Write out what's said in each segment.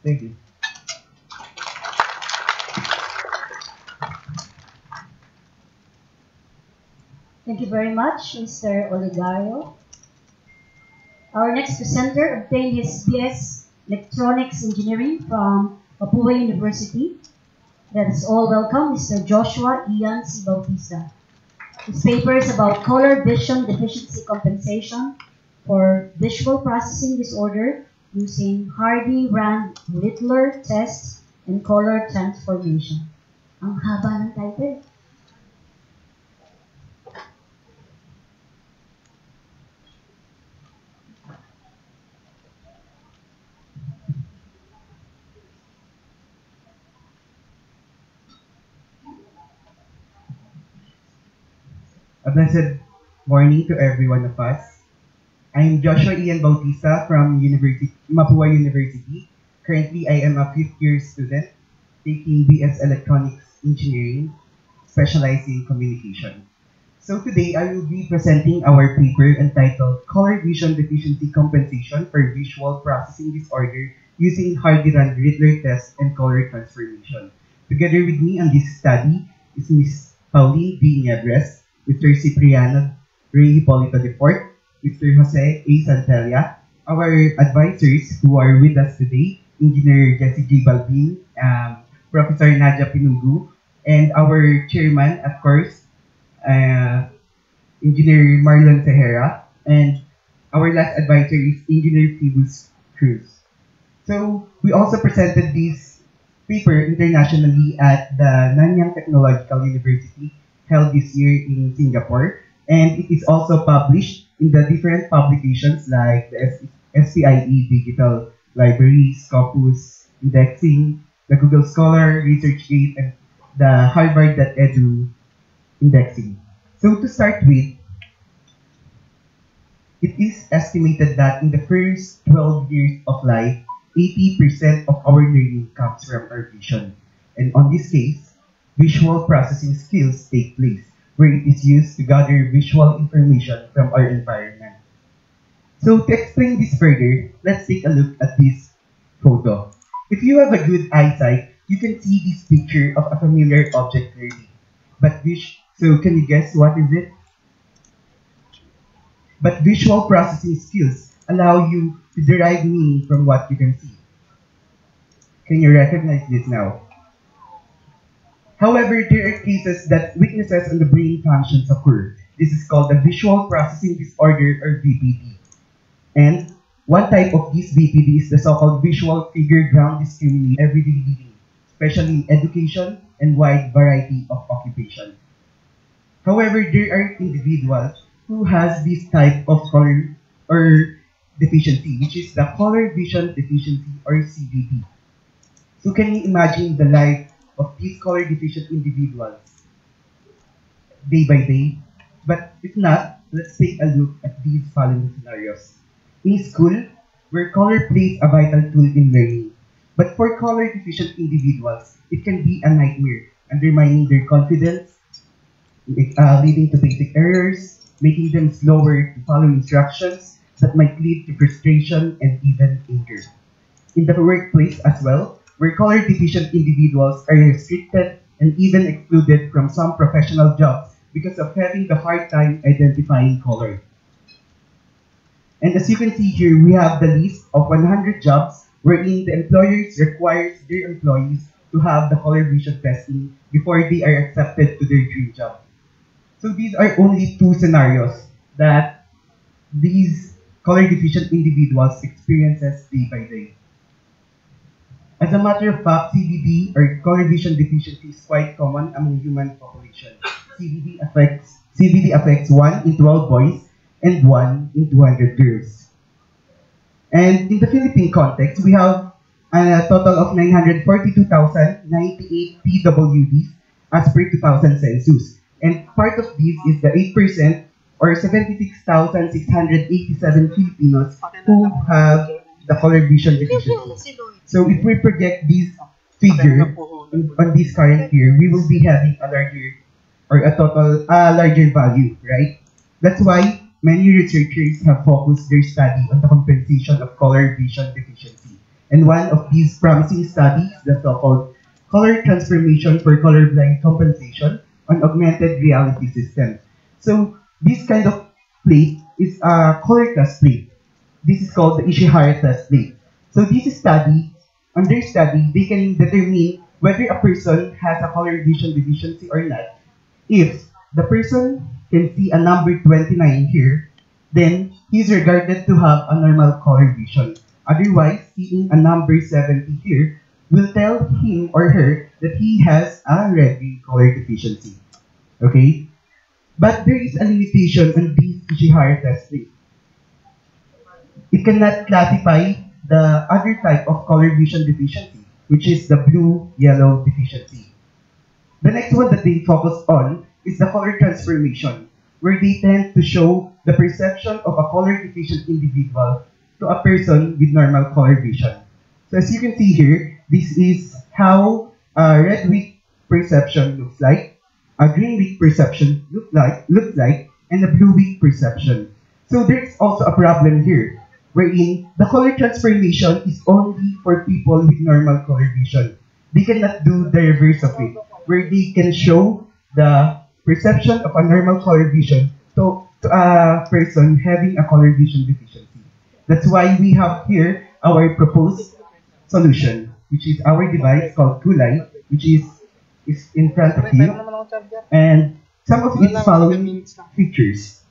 Thank you. Thank you very much, Mr. Oligario. Our next presenter obtained his BS Electronics Engineering from Papua University. Let us all welcome Mr. Joshua Ian C. Bautista. His paper is about color vision deficiency compensation for visual processing disorder using Hardy-Rand-Littler tests and color transformation. Ang haba ng title. A blessed morning to every one of us. I'm Joshua Ian Bautista from Mapua University. Currently, I am a fifth-year student taking BS Electronics Engineering, specializing in communication. So today, I will be presenting our paper entitled Color Vision Deficiency Compensation for Visual Processing Disorder using Hardy-Rand-Littler Test and Color Transformation. Together with me on this study is Ms. Pauline B. Niebres, Mr. Cipriano Ray Hipolito IV, Mr. Jose A. Santella, our advisors who are with us today, Engineer Jesse J. Balbin, Professor Nadia Pinugu, and our chairman, of course, Engineer Marlon Sahara, and our last advisor is Engineer Phoebus Cruz. So we also presented this paper internationally at the Nanyang Technological University held this year in Singapore, and it is also published in the different publications like the SPIE Digital Library, Scopus, Indexing, the Google Scholar, ResearchGate, and the Harvard.edu Indexing. So to start with, it is estimated that in the first 12 years of life, 80% of our learning comes from our vision. And on this case, visual processing skills take place, where it is used to gather visual information from our environment. So to explain this further, let's take a look at this photo. If you have a good eyesight, you can see this picture of a familiar object clearly. So can you guess what is it? But visual processing skills allow you to derive meaning from what you can see. Can you recognize this now? However, there are cases that weaknesses in the brain functions occur. This is called a visual processing disorder, or VPD. And one type of this VPD is the so-called visual figure ground discrimination in everyday living, especially in education and wide variety of occupation. However, there are individuals who has this type of color or deficiency, which is the color vision deficiency, or CVD. So can you imagine the life of these color deficient individuals day by day? But if not, let's take a look at these following scenarios. In school, where color plays a vital tool in learning, but for color deficient individuals, it can be a nightmare, undermining their confidence, leading to basic errors, making them slower to follow instructions that might lead to frustration and even anger. In the workplace as well, where color deficient individuals are restricted and even excluded from some professional jobs because of having the hard time identifying color. And as you can see here, we have the list of 100 jobs wherein the employers requires their employees to have the color vision testing before they are accepted to their dream job. So these are only two scenarios that these color deficient individuals experiences day by day. As a matter of fact, CVD, or color vision deficiency, is quite common among human population. CVD affects 1 in 12 boys and 1 in 200 girls. And in the Philippine context, we have a total of 942,098 PWDs as per 2000 census. And part of this is the 8%, or 76,687 Filipinos who have the color vision deficiency. So if we project this figure on this current year, we will be having a larger value, right? That's why many researchers have focused their study on the compensation of color vision deficiency. And one of these promising studies, the so-called color transformation for colorblind compensation on augmented reality systems. So this kind of plate is a color test plate. This is called the Ishihara test plate. So this study, on their study, they can determine whether a person has a color vision deficiency or not. If the person can see a number 29 here, then he's regarded to have a normal color vision. Otherwise, seeing a number 70 here will tell him or her that he has a red-green color deficiency. Okay? But there is a limitation on this Ishihara test plate. It cannot classify the other type of color vision deficiency, which is the blue-yellow deficiency. The next one that they focus on is the color transformation, where they tend to show the perception of a color deficient individual to a person with normal color vision. So as you can see here, this is how a red weak perception looks like, a green weak perception looks like, and a blue weak perception. So there's also a problem here, wherein the color transformation is only for people with normal color vision. They cannot do the reverse of it, where they can show the perception of a normal color vision to a person having a color vision deficiency. That's why we have here our proposed solution, which is our device called Kulay, which is in front of you, and some of its following features.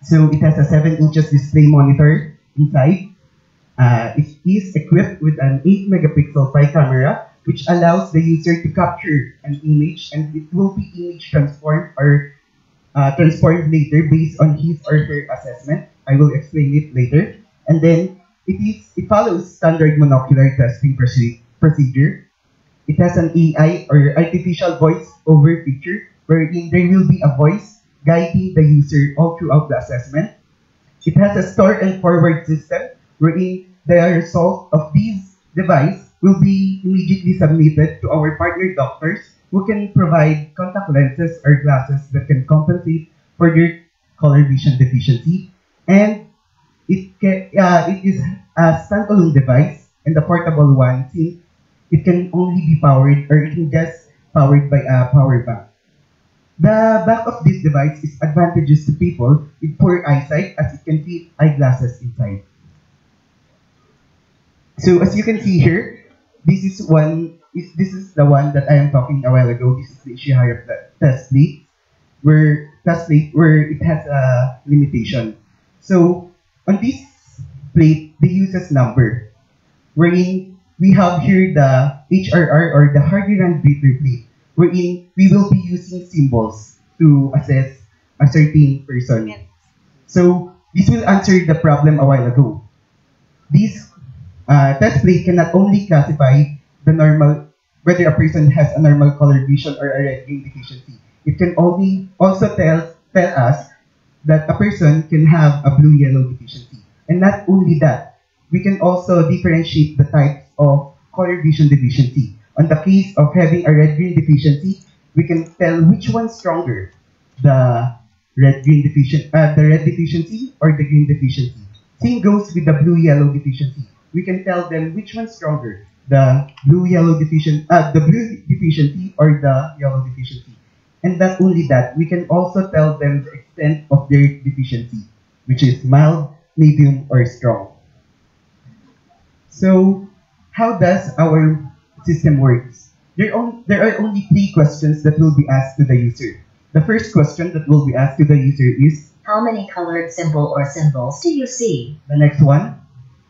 So it has a 7 inches display monitor inside. It is equipped with an 8 megapixel PI camera, which allows the user to capture an image, and it will be image transformed or transformed later based on his or her assessment. I will explain it later. And then it follows standard monocular testing procedure. It has an AI or artificial voice over feature, wherein there will be a voice guiding the user all throughout the assessment. It has a store and forward system, wherein the result of this device will be immediately submitted to our partner doctors, who can provide contact lenses or glasses that can compensate for their color vision deficiency. And it is a standalone device and a portable one, since it can only be powered, or it can just powered by a power bank. The back of this device is advantageous to people with poor eyesight, as it can fit eyeglasses inside. So as you can see here, this is the one that I am talking a while ago. This is the Ishihara test plate, where it has a limitation. So on this plate, they use as number, wherein we have here the HRR, or the Hardy-Rand Ritter plate, wherein we will be using symbols to assess a certain person. So this will answer the problem a while ago. This test plate can not only classify the normal, whether a person has a normal color vision or a red-green deficiency. It can also tell us that a person can have a blue-yellow deficiency. And not only that, we can also differentiate the types of color vision deficiency. On the case of having a red-green deficiency, we can tell which one's stronger, the red deficiency or the green deficiency. Same goes with the blue-yellow deficiency. We can tell them which one's stronger, the blue deficiency or the yellow deficiency. And not only that, we can also tell them the extent of their deficiency, which is mild, medium, or strong. So how does our system works? There are only 3 questions that will be asked to the user. The first question that will be asked to the user is, how many colored symbol or symbols do you see? The next one,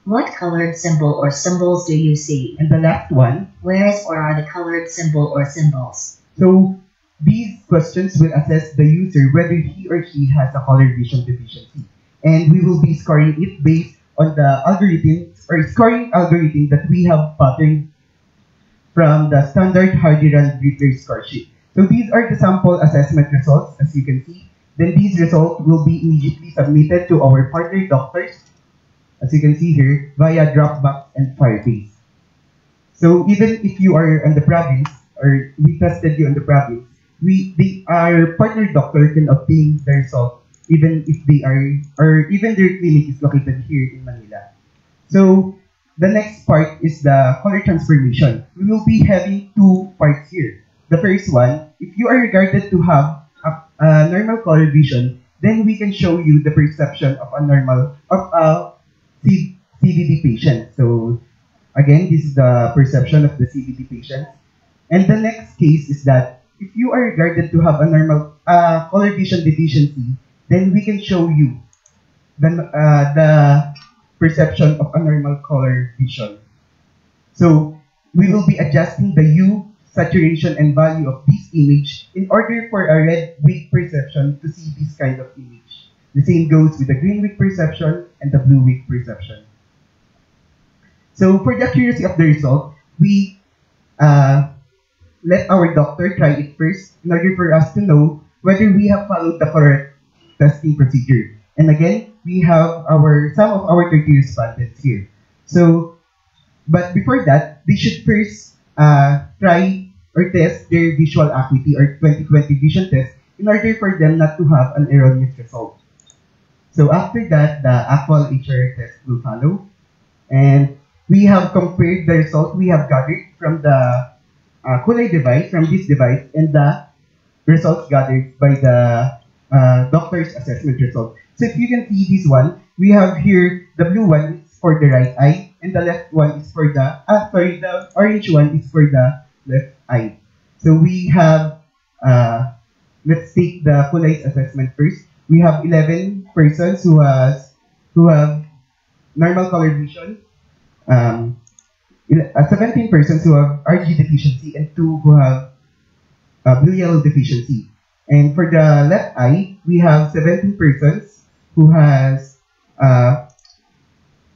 what colored symbol or symbols do you see? And the last one, where is or are the colored symbol or symbols? So these questions will assess the user whether he or she has a color vision deficiency. And we will be scoring it based on the algorithms or scoring algorithm that we have patterned from the standard Hardy-Rand Ritter score sheet. So these are the sample assessment results, as you can see. Then these results will be immediately submitted to our partner doctors, as you can see here, via Dropbox and Firebase. So even if you are in the province, or we tested you in the province, our partner doctor can obtain the result even if they are, or even their clinic is located here in Manila. So the next part is the color transformation. We will be having two parts here. The first one, if you are regarded to have a normal color vision, then we can show you the perception of a normal of a CVD patient. So again, this is the perception of the CVD patient. And the next case is that if you are regarded to have a normal color vision deficiency, then we can show you the perception of a normal color vision. So we will be adjusting the hue, saturation, and value of this image in order for a red weak perception to see this kind of image. The same goes with the green weak perception and the blue weak perception. So for the accuracy of the result, we let our doctor try it first in order for us to know whether we have followed the correct testing procedure. And again, we have some of our 30 respondents here. So, but before that, they should first try or test their visual acuity or 20/20 vision test in order for them not to have an erroneous result. So after that, the actual HR test will follow. And we have compared the result we have gathered from the Kulay device, from this device, and the results gathered by the doctor's assessment result. So if you can see this one, we have here the blue one is for the right eye, and the left one is for the, the orange one is for the left eye. So we have, let's take the Kulay's assessment first. We have 11 persons who have normal color vision, 17 persons who have RG deficiency, and 2 who have blue-yellow deficiency. And for the left eye, we have 17 persons who has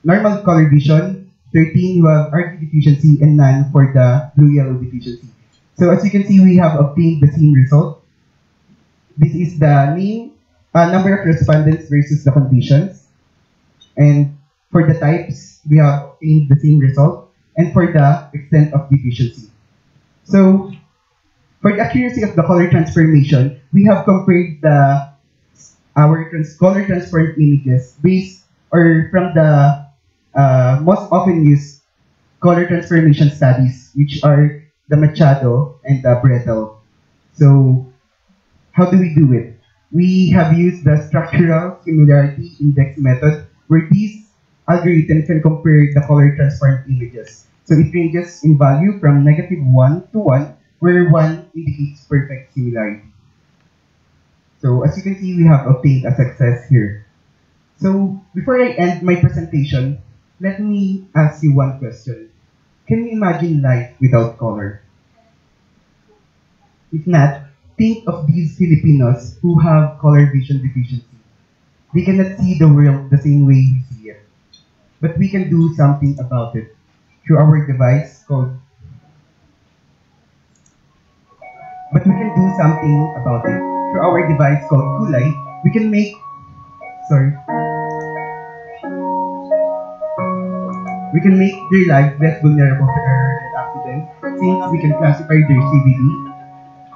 normal color vision, 13 who have RG deficiency, and none for the blue-yellow deficiency. So as you can see, we have obtained the same result. This is the mean number of respondents versus the conditions. And for the types, we have obtained the same result. And for the extent of deficiency. So, for the accuracy of the color transformation, we have compared our color transformed images based or from the most often used color transformation studies, which are the Machado and the Brettel. So, how do we do it? We have used the structural similarity index method, where these algorithm can compare the color transformed images. So it ranges in value from -1 to 1, where 1 indicates perfect similarity. So as you can see, we have obtained a success here. So before I end my presentation, let me ask you one question. Can you imagine life without color? If not, think of these Filipinos who have color vision deficiency. They cannot see the world the same way we see it. But we can do something about it through our device called Kulay. We can make their lives less vulnerable to error and accidents, since we can classify their CVD.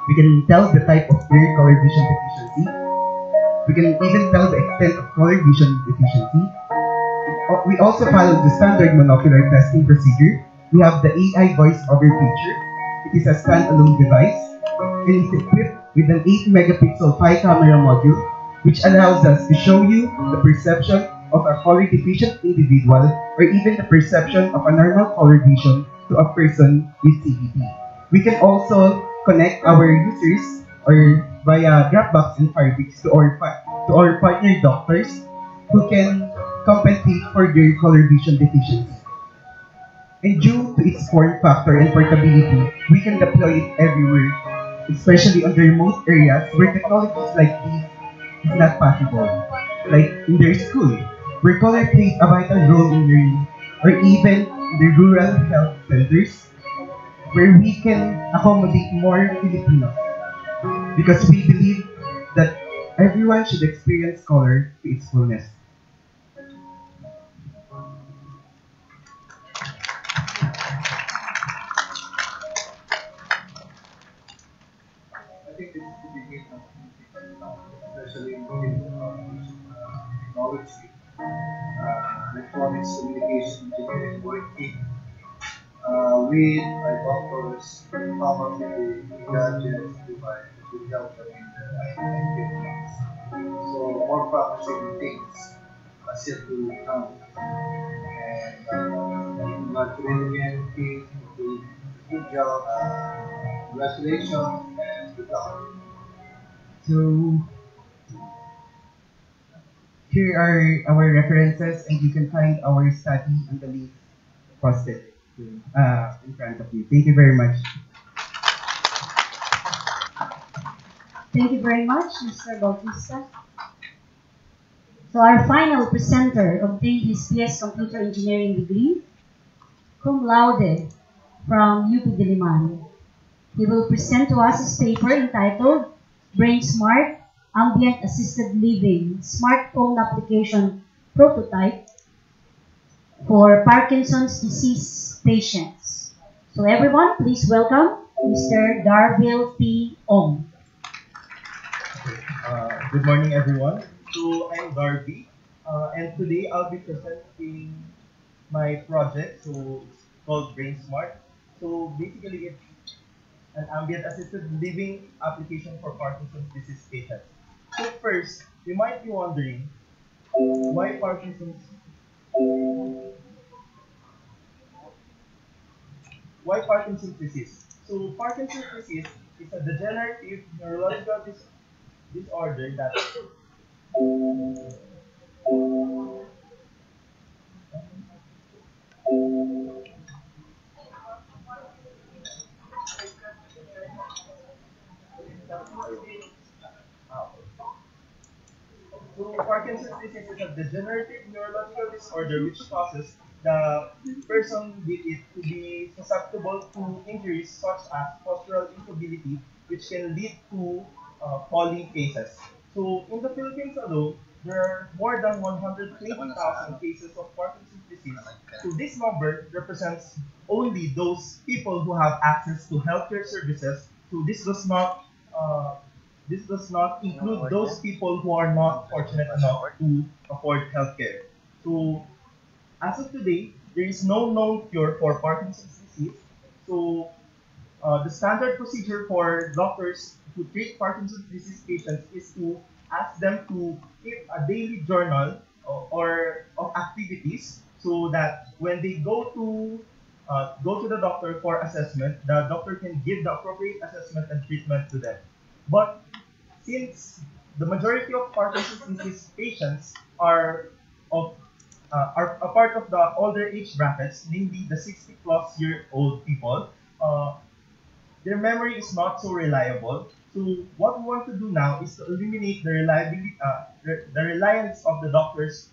We can tell the type of their color vision deficiency. We can even tell the extent of color vision deficiency. We also follow the standard monocular testing procedure. We have the AI voice over feature. It is a standalone device and is equipped with an 8 megapixel 5 camera module, which allows us to show you the perception of a color deficient individual or even the perception of a normal color vision to a person with CVD. We can also connect our users or via Dropbox and Firebase to our partner doctors who can compensate for their color vision deficiency. And due to its form factor and portability, we can deploy it everywhere, especially on the remote areas where technologies like these is not possible, like in their school, where color plays a vital role in learning, or even the rural health centers, where we can accommodate more Filipinos. Because we believe that everyone should experience color to its fullness. I think this is the beginning of especially in the field of technology, electronics, communication, engineering, working we, like doctors, come up with the gadgets, device that will help them in their activities. So more promising things are yet to come. And congratulations again, Keith, for doing a good job. Congratulations and good luck. So here are our references, and you can find our study on the link posted in front of you. Thank you very much. Thank you very much, Mr. Bautista. So our final presenter obtained his BS Computer Engineering degree, cum laude, from UP Diliman. He will present to us his paper entitled Brain Smart Ambient Assisted Living Smartphone Application Prototype for Parkinson's Disease Patients. So everyone, please welcome Mr. Darville P. Ong. Good morning, everyone. So I'm Darby, and today I'll be presenting my project. So it's called Brain Smart. So basically, it's an ambient assisted living application for Parkinson's disease patients. So first, you might be wondering why Parkinson's disease. So Parkinson's disease is a degenerative neurological disorder that So Parkinson's disease is a degenerative neurological disorder which causes the person with it to be susceptible to injuries such as postural instability, which can lead to falling cases. So in the Philippines alone, there are more than 120,000 cases of Parkinson's disease. So this number represents only those people who have access to healthcare services. So this does not include those people who are not fortunate enough to afford healthcare. So, as of today, there is no known cure for Parkinson's disease. So, the standard procedure for doctors to treat Parkinson's disease patients is to ask them to keep a daily journal or of activities, so that when they go to the doctor for assessment, the doctor can give the appropriate assessment and treatment to them. But since the majority of Parkinson's disease patients are a part of the older age brackets, namely the 60-plus-year-old people, their memory is not so reliable. So what we want to do now is to eliminate the reliance of the doctors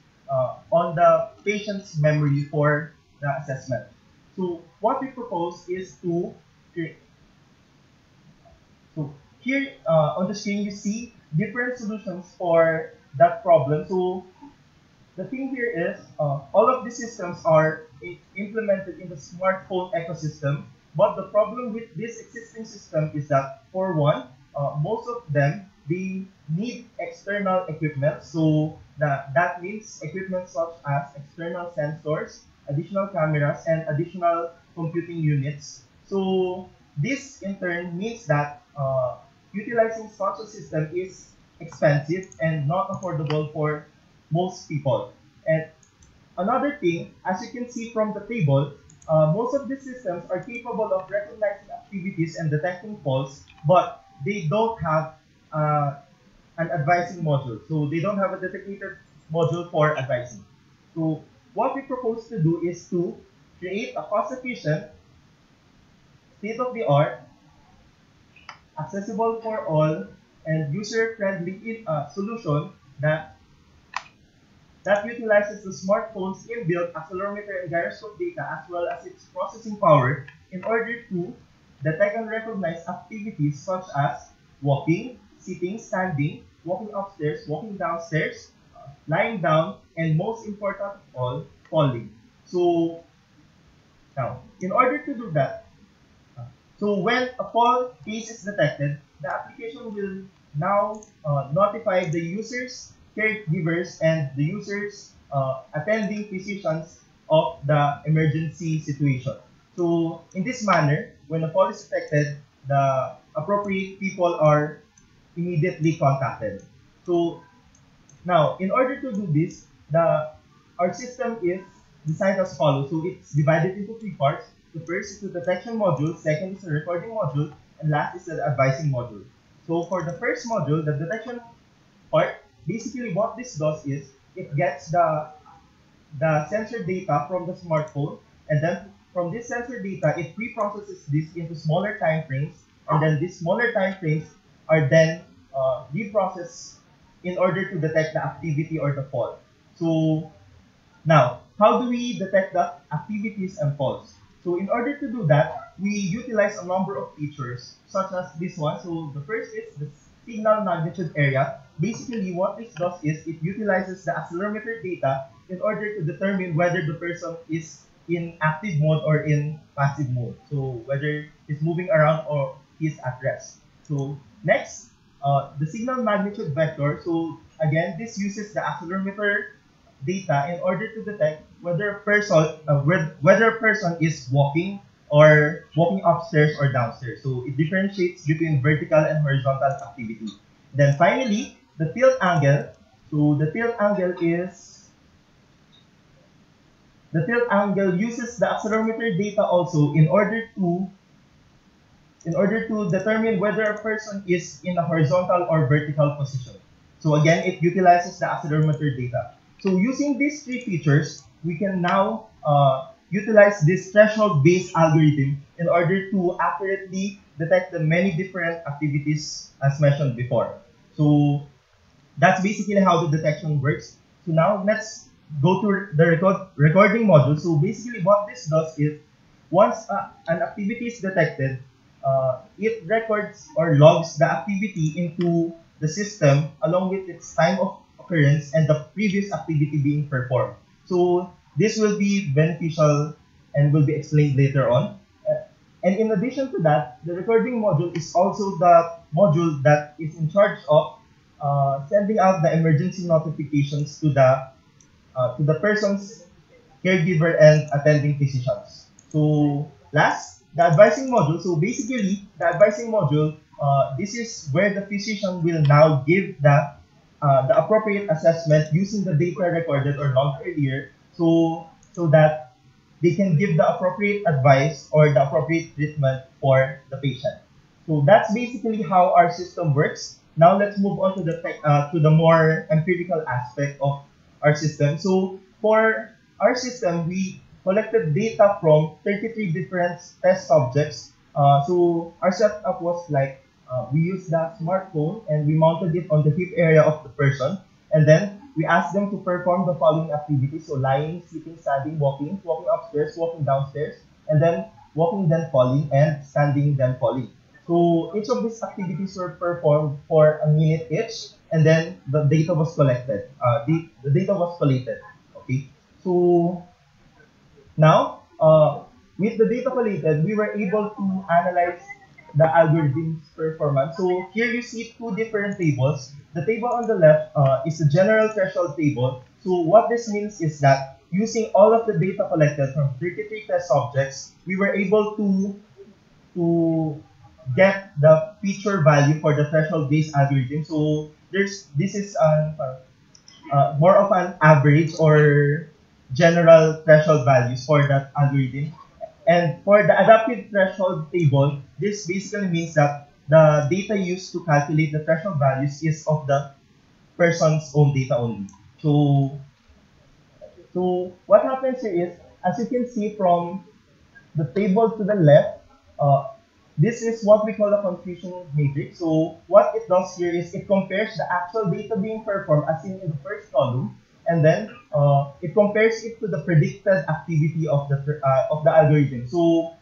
on the patient's memory for the assessment. So what we propose is to create. So here on the screen you see different solutions for that problem. So the thing here is all of these systems are implemented in the smartphone ecosystem, but the problem with this existing system is that, for one, most of them, they need external equipment. So that means equipment such as external sensors, additional cameras, and additional computing units. So this in turn means that utilizing such a system is expensive and not affordable for most people. And another thing, as you can see from the table, most of these systems are capable of recognizing activities and detecting faults, but they don't have an advising module. So they don't have a dedicated module for advising. So what we propose to do is to create a cost-efficient, state-of-the-art, accessible for all, and user-friendly solution that utilizes the smartphone's inbuilt accelerometer and gyroscope data as well as its processing power in order to detect and recognize activities such as walking, sitting, standing, walking upstairs, walking downstairs, lying down, and most important of all, falling. So now, in order to do that, so when a fall case is detected, the application will now notify the users, caregivers, and the users attending physicians of the emergency situation. So in this manner, when a fall is detected, the appropriate people are immediately contacted. So now, in order to do this, our system is designed as follows. So it's divided into three parts. The first is the detection module, second is the recording module, and last is the advising module. So for the first module, the detection part, basically what this does is it gets the sensor data from the smartphone, and then from this sensor data, it pre-processes this into smaller time frames, and then these smaller time frames are then reprocessed in order to detect the activity or the fault. So now, how do we detect the activities and faults? So in order to do that, we utilize a number of features such as this one. So the first is the signal magnitude area. Basically, what this does is it utilizes the accelerometer data in order to determine whether the person is in active mode or in passive mode. So whether he's moving around or he's at rest. So next, the signal magnitude vector. So again, this uses the accelerometer data in order to detect whether a person is walking or walking upstairs or downstairs. So it differentiates between vertical and horizontal activity. Then finally, the tilt angle. So the tilt angle uses the accelerometer data also in order to determine whether a person is in a horizontal or vertical position. So again, it utilizes the accelerometer data. So using these three features, we can now utilize this threshold-based algorithm in order to accurately detect the many different activities as mentioned before. So that's basically how the detection works. So now let's go to the recording module. So basically what this does is once an activity is detected, it records or logs the activity into the system along with its time of occurrence and the previous activity being performed. So this will be beneficial and will be explained later on. And in addition to that, the recording module is also the module that is in charge of sending out the emergency notifications to the person's caregiver and attending physicians. So last, the advising module. So basically, the advising module, this is where the physician will now give the appropriate assessment using the data recorded or logged earlier, so that they can give the appropriate advice or the appropriate treatment for the patient. So that's basically how our system works. Now let's move on to the more empirical aspect of our system. So for our system, we collected data from 33 different test subjects. So our setup was like we used the smartphone and we mounted it on the hip area of the person, and then we asked them to perform the following activities. So lying, sitting, standing, walking upstairs, walking downstairs, and then walking then falling, and standing then falling. So each of these activities were performed for a minute each, and then the data was collected. The data was collated. Okay. So now, with the data collated, we were able to analyze the algorithm's performance. So here you see two different tables. The table on the left is the general threshold table. So what this means is that using all of the data collected from 33 test subjects, we were able to get the feature value for the threshold-based algorithm. So this is more of an average or general threshold values for that algorithm. And for the adaptive threshold table, this basically means that the data used to calculate the threshold values is of the person's own data only. So what happens here is, as you can see from the table to the left, this is what we call a confusion matrix. So what it does here is it compares the actual data being performed as seen in the first column, and then it compares it to the predicted activity of the algorithm. So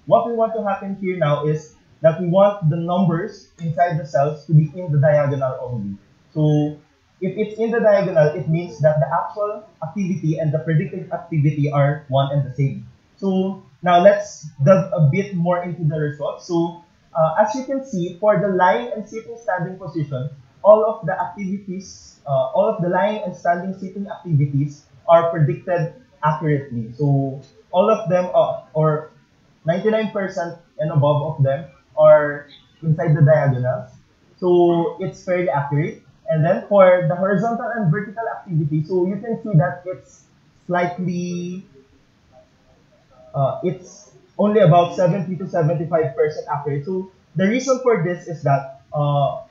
what we want to happen here now is that we want the numbers inside the cells to be in the diagonal only. So if it's in the diagonal, it means that the actual activity and the predicted activity are one and the same. So now let's delve a bit more into the results. So as you can see, for the lying and sitting standing position, all of the activities, all of the lying and standing sitting activities are predicted accurately. So all of them, or 99% and above of them are inside the diagonals. So it's fairly accurate. And then for the horizontal and vertical activity, so you can see that it's slightly, it's only about 70 to 75% accurate. So the reason for this is that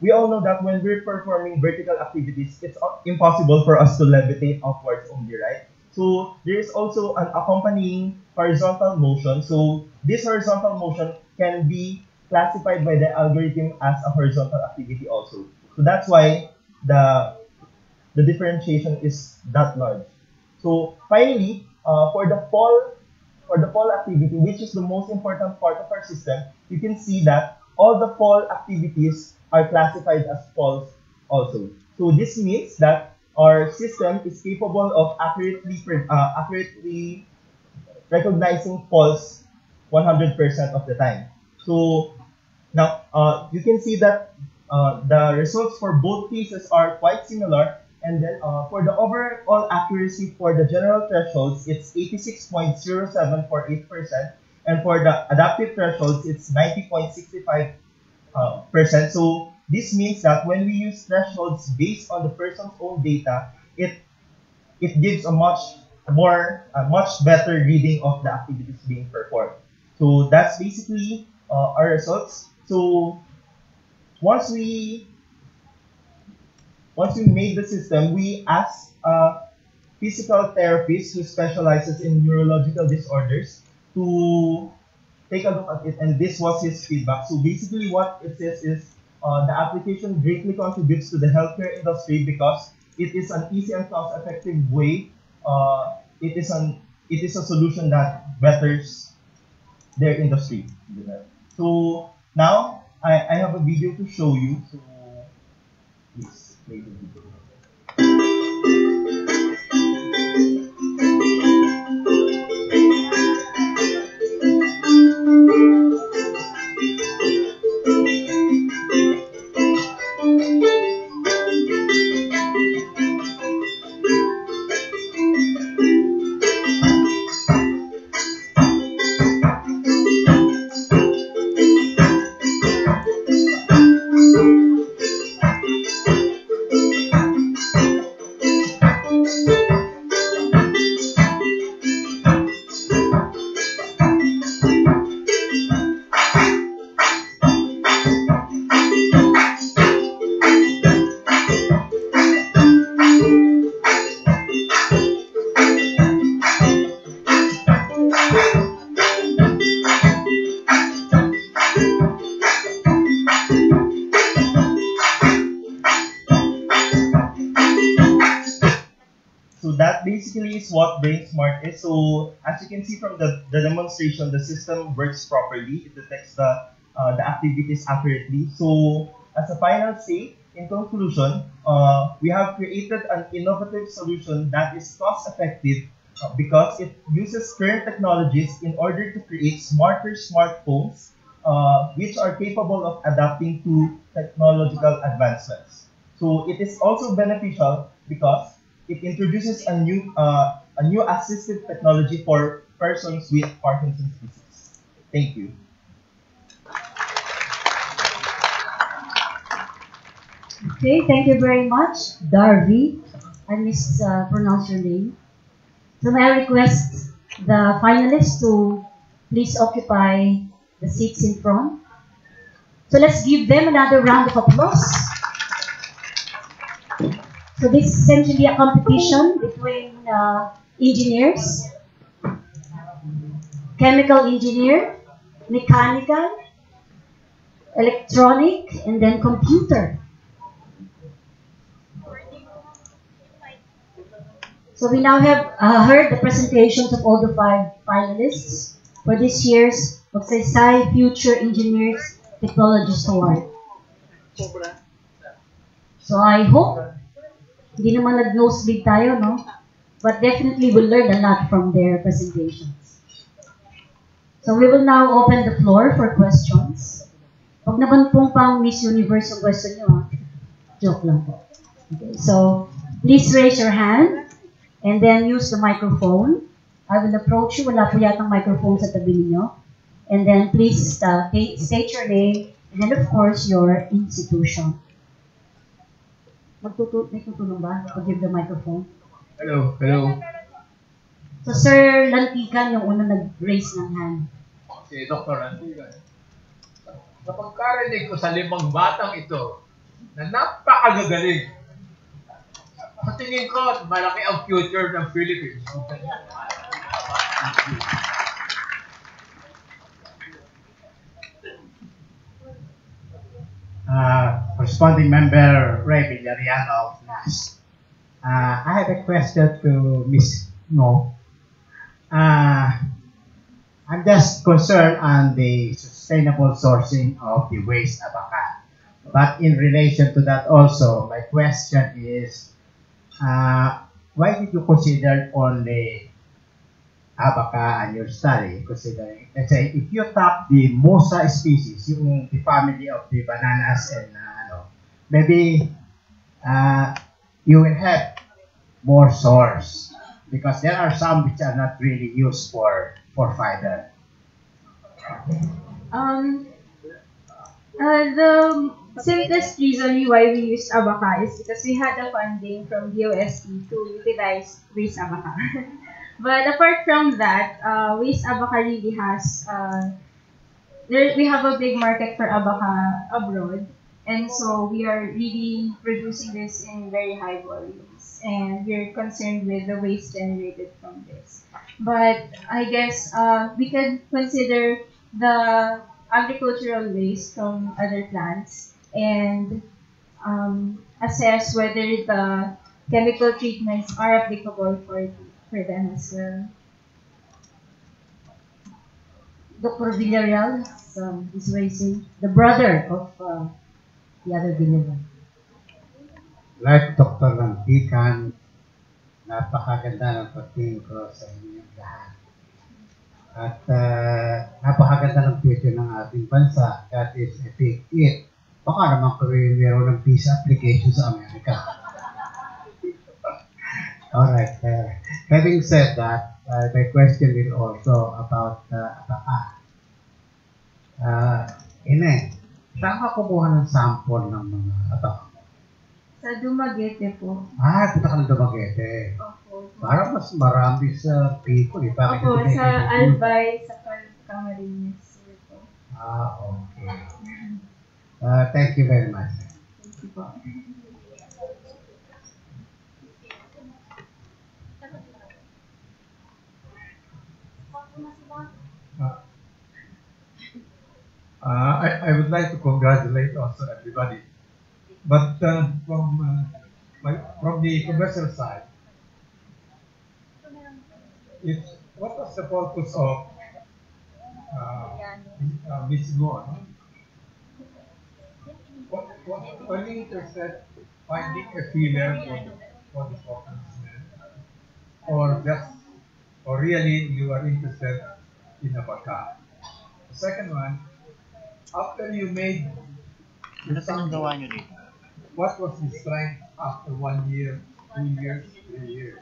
we all know that when we're performing vertical activities, it's impossible for us to levitate upwards only, right? So there is also an accompanying horizontal motion. So this horizontal motion can be classified by the algorithm as a horizontal activity also. So that's why the differentiation is that large. So finally, for the fall activity, which is the most important part of our system, you can see that all the fall activities are classified as false also. So this means that our system is capable of accurately recognizing false 100% of the time. So now you can see that the results for both cases are quite similar. And then for the overall accuracy for the general thresholds, it's 86.0748%. And for the adaptive thresholds, it's 90.65%. So this means that when we use thresholds based on the person's own data, it gives a much better reading of the activities being performed. So that's basically our results. So once we made the system, we asked a physical therapist who specializes in neurological disorders to take a look at it, and this was his feedback. So basically what it says is the application greatly contributes to the healthcare industry because it is an easy and cost-effective way. It is a solution that betters their industry. So now I have a video to show you. So please play the video. That basically is what Brain Smart is. So as you can see from the demonstration, the system works properly. It detects the activities accurately. So as a final say, in conclusion, we have created an innovative solution that is cost effective because it uses current technologies in order to create smarter smartphones which are capable of adapting to technological advancements. So it is also beneficial because it introduces a new assistive technology for persons with Parkinson's disease. Thank you. Okay, thank you very much, Darby. I mispronounced your name. So may I request the finalists to please occupy the seats in front. So let's give them another round of applause. So this is essentially a competition between engineers, chemical engineer, mechanical, electronic, and then computer. So we now have heard the presentations of all the 5 finalists for this year's Magsaysay Future Engineers Technologist Award. So I hope hindi naman nag-nosebleed tayo, no? But definitely we'll learn a lot from their presentations. So we will now open the floor for questions. Huwag naman pong pang Miss Universe yung question nyo, ha? Joke lang po. Okay, so please raise your hand and then use the microphone. I will approach you. Wala po yatang microphone sa tabi ninyo. and then please state your name, and then of course your institution. May tutulong ba? To give the microphone. Hello, hello. So Sir Lantigan, yung unang nag-raise ng hand. Si Dr. Antigan. Sa pagkarinig ko sa 5 batang ito, na napakagagaling. Sa tingin ko, malaki ang future ng Philippines. Responding member Ray Villariano of NAS. I have a question to Ms. Ngo. I'm just concerned on the sustainable sourcing of the waste abaca. But in relation to that also, my question is, why did you consider only abaca in your study? Considering, let's say, if you tap the Mosa species, yung the family of the bananas and maybe you will have more source because there are some which are not really used for fiber. The simplest reason why we used abaca is because we had the funding from DOST to utilize waste abaca. But apart from that, waste abaca really has, we have a big market for abaca abroad. And so we are really producing this in very high volumes. And we're concerned with the waste generated from this. But I guess we can consider the agricultural waste from other plants and assess whether the chemical treatments are applicable for them as well. Dr. Villarreal is raising the brother of the other Villarreal. Like Dr. Lantikan, napakaganda ng patingin ko sa inyong lahat. At napakaganda ng future ng ating bansa. That is, I think, it. Baka naman kami meron ng visa application sa Amerika. Alright. Having said that, my question is also about abaca. Saan ka kumuha ng sample ng mga abaca? Sa Dumaguete po. Punta ka ng Dumaguete. Opo. Parang mas marami sa Bicol. Bakit Opo, sa Albay, sa Camarines. Okay. Thank you very much. Thank you po. I would like to congratulate also everybody, but from the commercial side, what was the purpose of Ms. Ngo? Were you interested finding a filler for the Swapnismen, or really you are interested in abaca? The second one. After you made the sample, what was the strength after 1 year, 2 years, 3 years?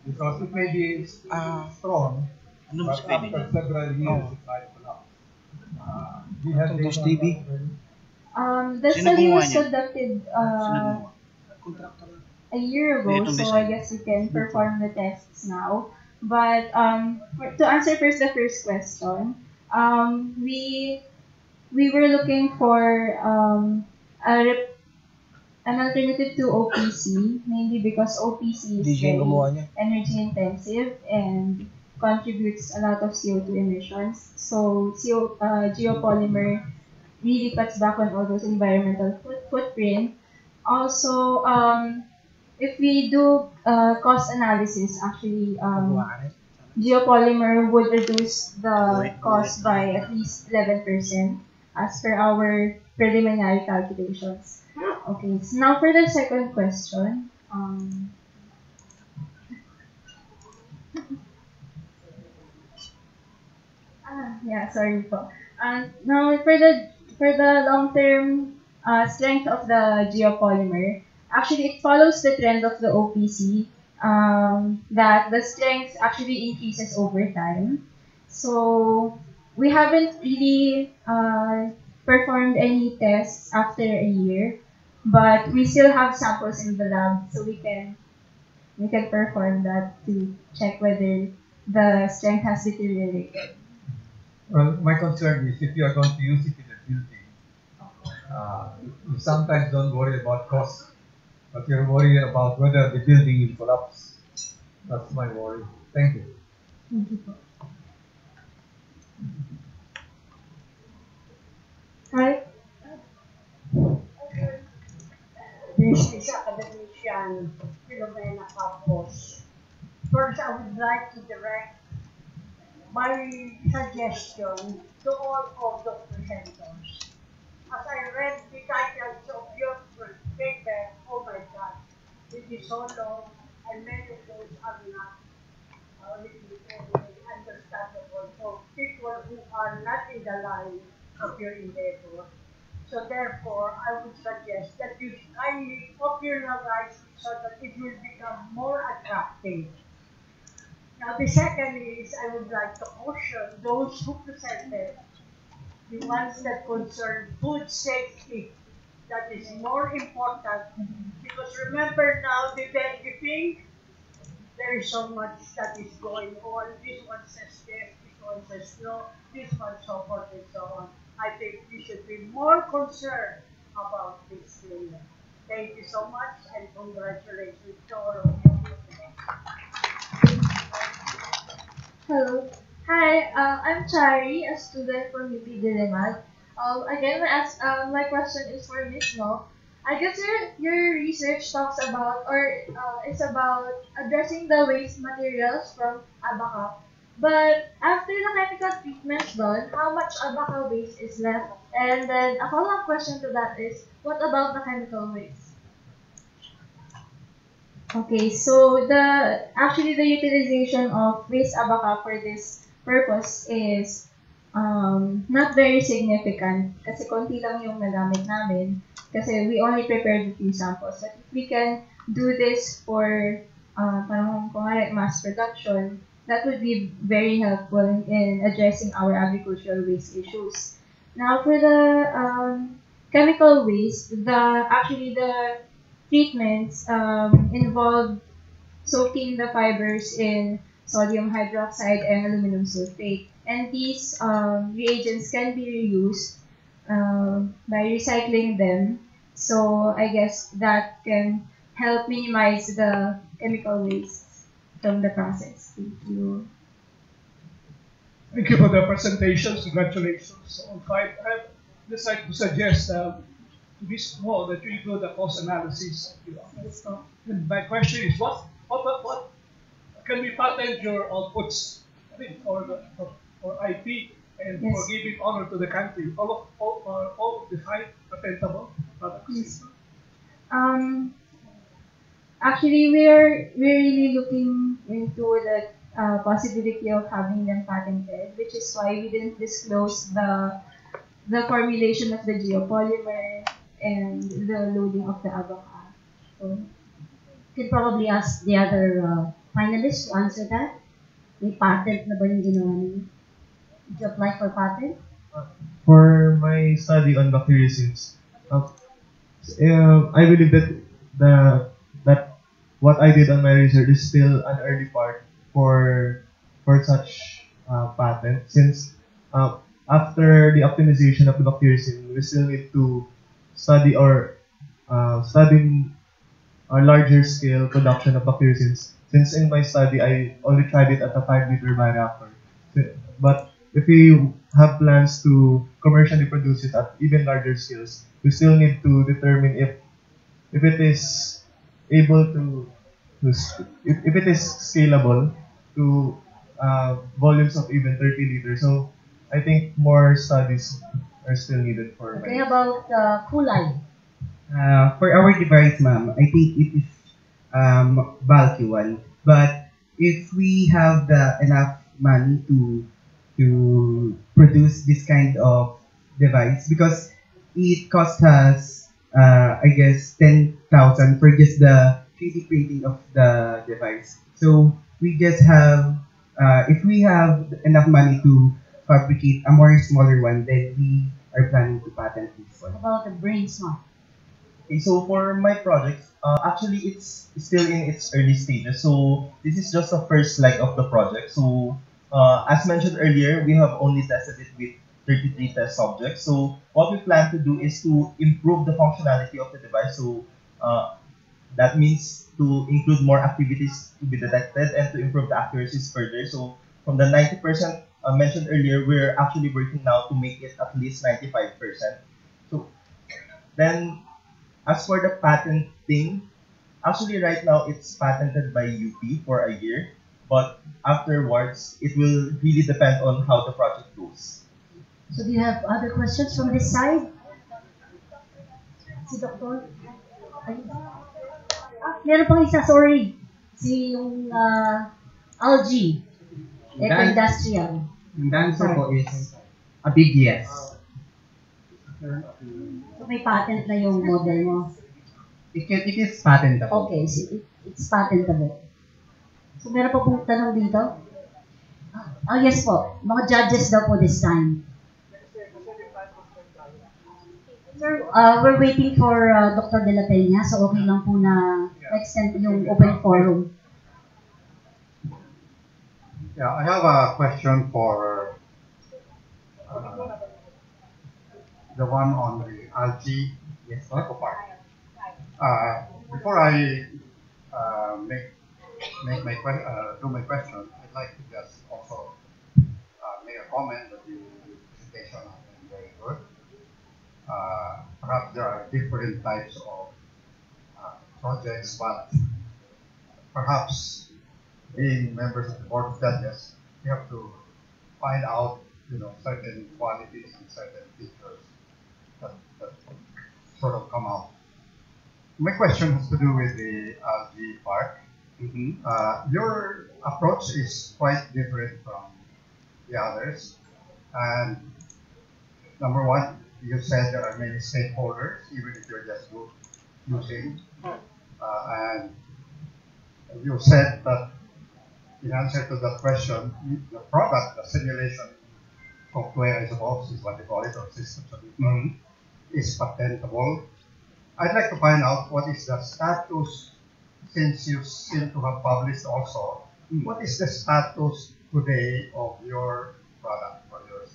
Because it may be strong, but after several years it might collapse. Do you have data? The study was conducted a year ago, so I guess we can perform the tests now. But to answer first the first question, we were looking for an alternative to OPC, mainly because OPC is very energy intensive and contributes a lot of CO2 emissions. So geopolymer really cuts back on all those environmental footprint. Also, if we do cost analysis, actually, geopolymer would reduce the cost by at least 11%. As per our preliminary calculations. Okay, so now for the second question. Sorry po. Now for the long-term strength of the geopolymer, actually it follows the trend of the OPC that the strength actually increases over time. So we haven't really performed any tests after a year, but we still have samples in the lab, so we can perform that to check whether the strength has deteriorated. Well, my concern is if you are going to use it in a building, you sometimes don't worry about cost, but you're worried about whether the building will collapse. That's my worry. Thank you. Thank you po. Right? This is academician Philomena Campos. First, I would like to direct my suggestion to all of the presenters. As I read the titles of your first paper, oh my God, it is so long, and many of those are not understandable for people who are not in the line of your endeavor. So therefore, I would suggest that you kindly popularize it so that it will become more attractive. Now the second is I would like to caution those who presented the ones that concern food safety. That is more important because remember now the dengue thing, there is so much that is going on. This one says yes, this one says no, this one so forth and so on. I think we should be more concerned about this thing. Thank you so much and congratulations to all of you. Hello. Hi, I'm Chari, a student from UP Diliman. Again, my question is for Miss No. I guess your research talks about or it's about addressing the waste materials from abaca. But after the chemical treatment's done, how much abaca waste is left? And then a follow-up question to that is, what about the chemical waste? Okay, so the utilization of waste abaca for this purpose is not very significant kasi konti lang yung nagamit namin kasi we only prepared a few samples. But if we can do this for parang kunwari mass production, that would be very helpful in addressing our agricultural waste issues. Now for the chemical waste, the treatments involve soaking the fibers in sodium hydroxide and aluminum sulfate. And these reagents can be reused by recycling them. So I guess that can help minimize the chemical waste from the process. Thank you. Thank you for the presentations. Congratulations on 5. I'd just like to suggest to be small that you do the cost analysis. And my question is, what can we patent your outputs? I think for IP and Yes. for giving honor to the country. All of the 5 patentable products. Yes. Actually, we're really looking into the possibility of having them patented, which is why we didn't disclose the formulation of the geopolymer and the loading of the abaca. So, Could probably ask the other finalists to answer that. May patent na ba yung ginawa niyo? Did you apply for patent? For my study on bacteriocins, I believe that what I did on my research is still an early part for such patent, since after the optimization of the bacteriocin, we still need to study study a larger scale production of bacteriocins. Since in my study, I only tried it at a 5-liter bioreactor. But if we have plans to commercially produce it at even larger scales, we still need to determine if it is able if it is scalable to volumes of even 30 liters. So I think more studies are still needed for. Okay, about kulay. For our device, ma'am, I think it is bulky one. But if we have enough money to produce this kind of device, because it cost us, I guess, 10,000 for just the 3D printing of the device. So we just have, if we have enough money to fabricate a more smaller one, then we are planning to patent this one. About the brain smart. Okay, so for my project, actually it's still in its early stages. So this is just the first leg of the project. So as mentioned earlier, we have only tested it with 33 test subjects. So what we plan to do is to improve the functionality of the device. So that means to include more activities to be detected and to improve the accuracies further. So from the 90% mentioned earlier, we're actually working now to make it at least 95%. So then, as for the patenting, actually right now it's patented by UP for a year, but afterwards it will really depend on how the project goes. So do you have other questions from this side? Si Dr. Meron pang isa, sorry. Si yung algae, eco-industrial. And the answer po is a big yes. So may patent na yung model mo. It is patentable. Okay, so it's patentable. So meron pa pong tanong dito? Yes po. Mga judges daw po this time. Sir, we're waiting for Dr. De La Peña, so okay lang po na extend yung open forum. Yeah, I have a question for the one on the algae eco park. Before I do my question, I'd like to just also make a comment that the presentation has been very good. Perhaps there are different types of projects, but perhaps being members of the board of judges, we have to find out, certain qualities and certain features that sort of come out. My question has to do with the algae park. Your approach is quite different from the others, and number one, you said there are many stakeholders, even if you're just using, and you said that in answer to that question, the product, the simulation software, I suppose, is what they call it, or systems of it, is patentable. I'd like to find out what is the status, since you seem to have published also, what is the status today of your product or your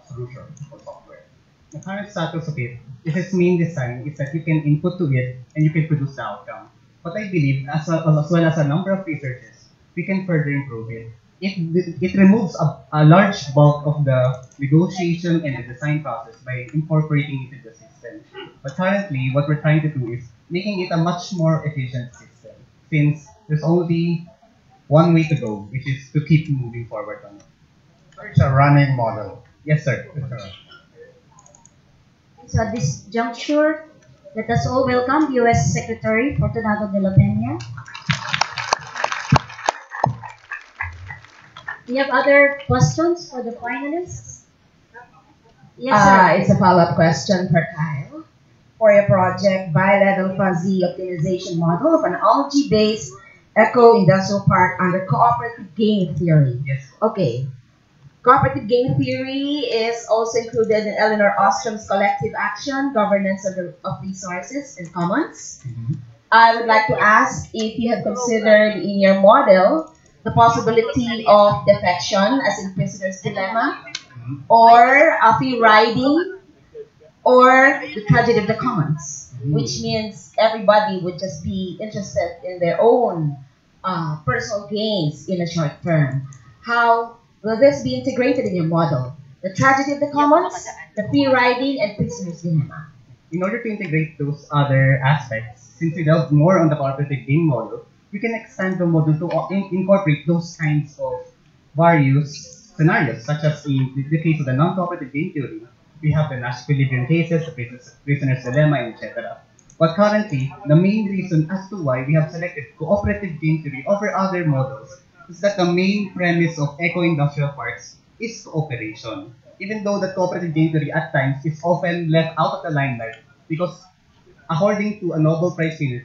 solution or software? The current status of it is its main design is that you can input to it and you can produce the outcome. But I believe, as well as a number of researchers, we can further improve it. It removes a large bulk of the negotiation and the design process by incorporating it into the system. But currently, what we're trying to do is making it a much more efficient system, since there's only one way to go, which is to keep moving forward on it. So it's a running model. Yes, sir. So at this juncture, let us all welcome U.S. Secretary Fortunato de la Peña. Do you have other questions for the finalists? Yes, sir. It's a follow-up question for Kyle. For your project, bilateral fuzzy optimization model of an algae-based eco-industrial park under cooperative game theory. Yes. Okay. Cooperative game theory is also included in Eleanor Ostrom's collective action, governance of resources and commons. I would like to ask if you have considered in your model the possibility of defection, as in prisoner's dilemma, or free riding, or the tragedy of the commons, which means everybody would just be interested in their own personal gains in a short term. How will this be integrated in your model? The tragedy of the commons, the free riding, and prisoner's dilemma. In order to integrate those other aspects, since we delve more on the cooperative game model, we can expand the model to incorporate those kinds of various scenarios, such as in the case of the non-cooperative game theory, we have the Nash equilibrium cases, the prisoner's dilemma, etc. But currently, the main reason as to why we have selected cooperative game theory over other models is that the main premise of eco-industrial parks is cooperation. Even though the cooperative game theory at times is often left out of the limelight, because according to a Nobel Prize winner,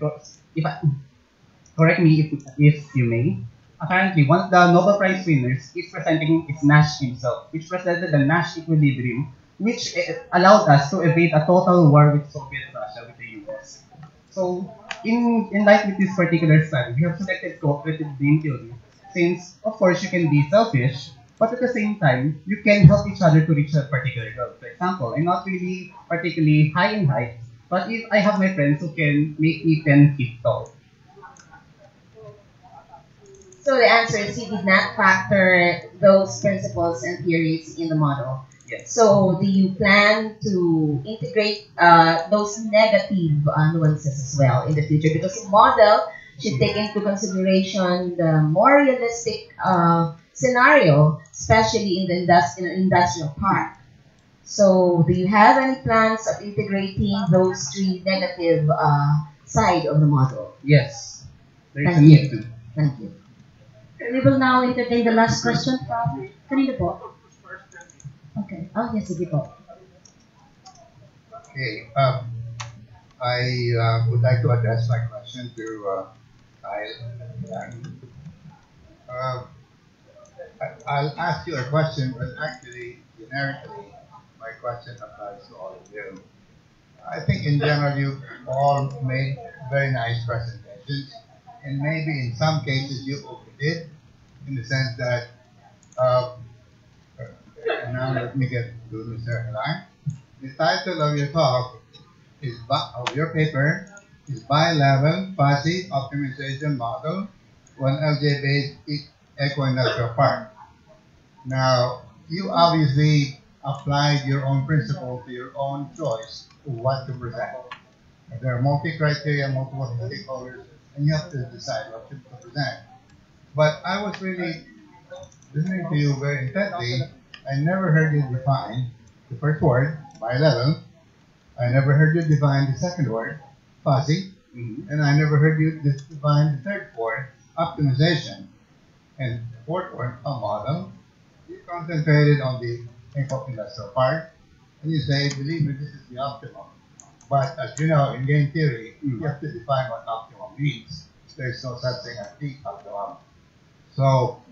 correct me if you may, Apparently, one of the Nobel Prize winners is presenting is Nash himself, which presented the Nash equilibrium, which allowed us to evade a total war with Soviet Russia with the US. So, in light with this particular study, we have selected cooperative game theory, since, of course, you can be selfish, but at the same time, you can help each other to reach a particular goal. For example, I'm not really particularly high in height, but if I have my friends who can make me 10 feet tall. So the answer is you did not factor those principles and theories in the model. Yes. So do you plan to integrate those negative nuances as well in the future? Because the model should take into consideration the more realistic scenario, especially in the industrial park. So do you have any plans of integrating those three negative side of the model? Yes. There is a Thank need you. to. Thank you. We will now entertain the last question from kanina po. Okay. Oh, yes, sige po. Okay. I would like to address my question to Kyle. I'll ask you a question, but actually, generically, my question applies to all of you. I think in general, you all made very nice presentations, and maybe in some cases you overdid, in the sense that, and now let me get to Mr. Heline. The title of your talk of your paper is Bi-Level Fuzzy Optimization Model on LJ-based Eco-Industrial Park. Now, you obviously applied your own principle to your own choice of what to present. There are multi-criteria, multiple stakeholders, and you have to decide what to present. But I was really listening to you very intently. I never heard you define the first word, bi-level. I never heard you define the second word, fuzzy. And I never heard you define the third word, optimization. And the fourth word, a model. You concentrated on the eco-industrial part, and you say, believe me, this is the optimum. But as you know, in game theory, you have to define what optimum means. There's no such thing as the optimum. So,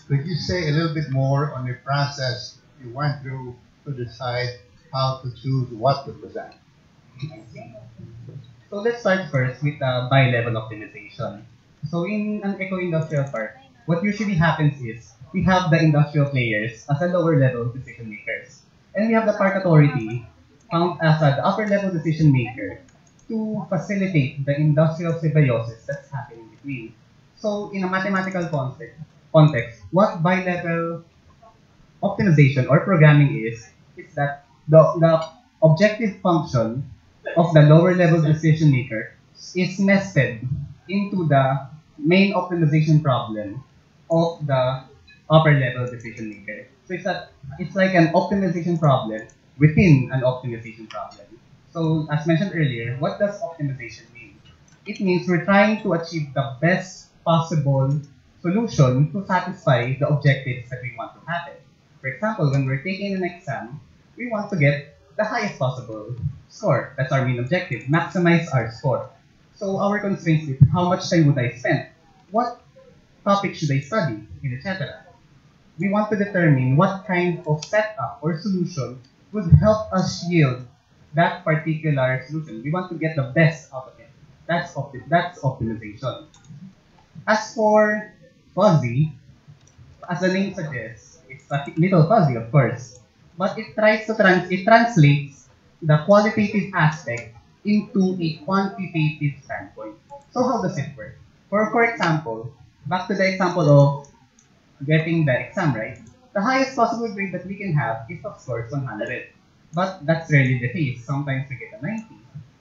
could you say a little bit more on the process you went through to decide how to choose what to present? So let's start first with bi-level optimization. So in an eco-industrial park, what usually happens is we have the industrial players as a lower level decision makers. And we have the park authority found as the upper level decision maker to facilitate the industrial symbiosis that's happening between. So in a mathematical context, what bi-level optimization or programming is that the objective function of the lower level decision maker is nested into the main optimization problem of the upper level decision maker. So it's like an optimization problem within an optimization problem. So as mentioned earlier, what does optimization mean? It means we're trying to achieve the best possible solution to satisfy the objectives that we want to happen. For example, when we're taking an exam, we want to get the highest possible score. That's our main objective, maximize our score. So our constraints is how much time would I spend? What topic should I study? Etc. We want to determine what kind of setup or solution would help us yield that particular solution. We want to get the best out of it. That's optimization. As for fuzzy, as the name suggests, it's a little fuzzy, of course, but it tries to it translates the qualitative aspect into a quantitative standpoint. So how does it work? For example, back to the example of getting the exam right, the highest possible grade that we can have is of course 100. But that's rarely the case. Sometimes we get a 90,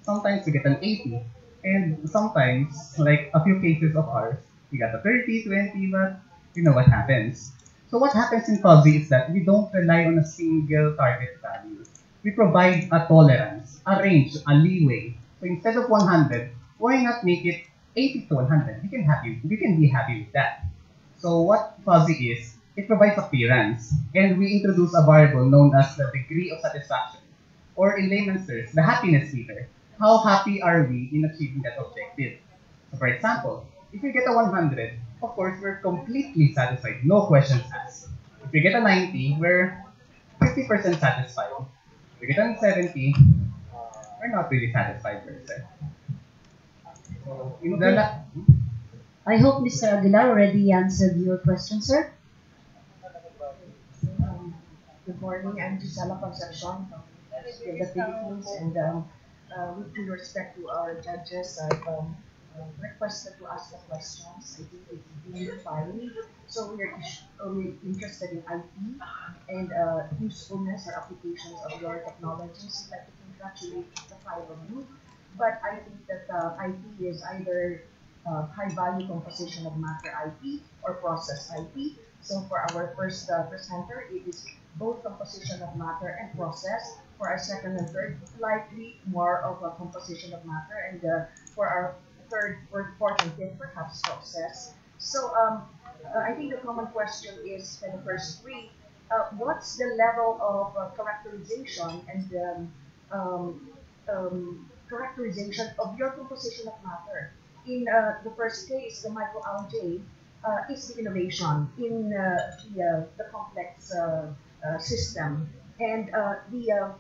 sometimes we get an 80, and sometimes, like a few cases of ours, we got a 30, 20, but you know what happens. So what happens in fuzzy is that we don't rely on a single target value. We provide a tolerance, a range, a leeway. So instead of 100, why not make it 80 to 100? We can be happy with that. So what fuzzy is, it provides appearance, and we introduce a variable known as the degree of satisfaction, or in layman's terms, the happiness meter. How happy are we in achieving that objective? So for example, if you get a 100, of course, we're completely satisfied. No questions asked. If we get a 90, we're 50% satisfied. If we get a 70, we're not really satisfied per se. So, in the I hope Mr. Aguilar already answered your question, sir. Good morning. I'm Gisela Concepcion from the Philippines, and with due respect to our judges, I've requested to ask the questions. I think it's really fine. So we're interested in IP and usefulness or applications of your technologies. I'd like to congratulate the five of you, but I think that IP is either high value composition of matter IP or process IP. So for our first presenter, it is both composition of matter and process. For our second and third, likely more of a composition of matter, and for our third, fourth, and fifth, perhaps process. So I think the common question is for the first three, what's the level of characterization and characterization of your composition of matter? In the first case, the microalgae is the innovation in the complex system, and the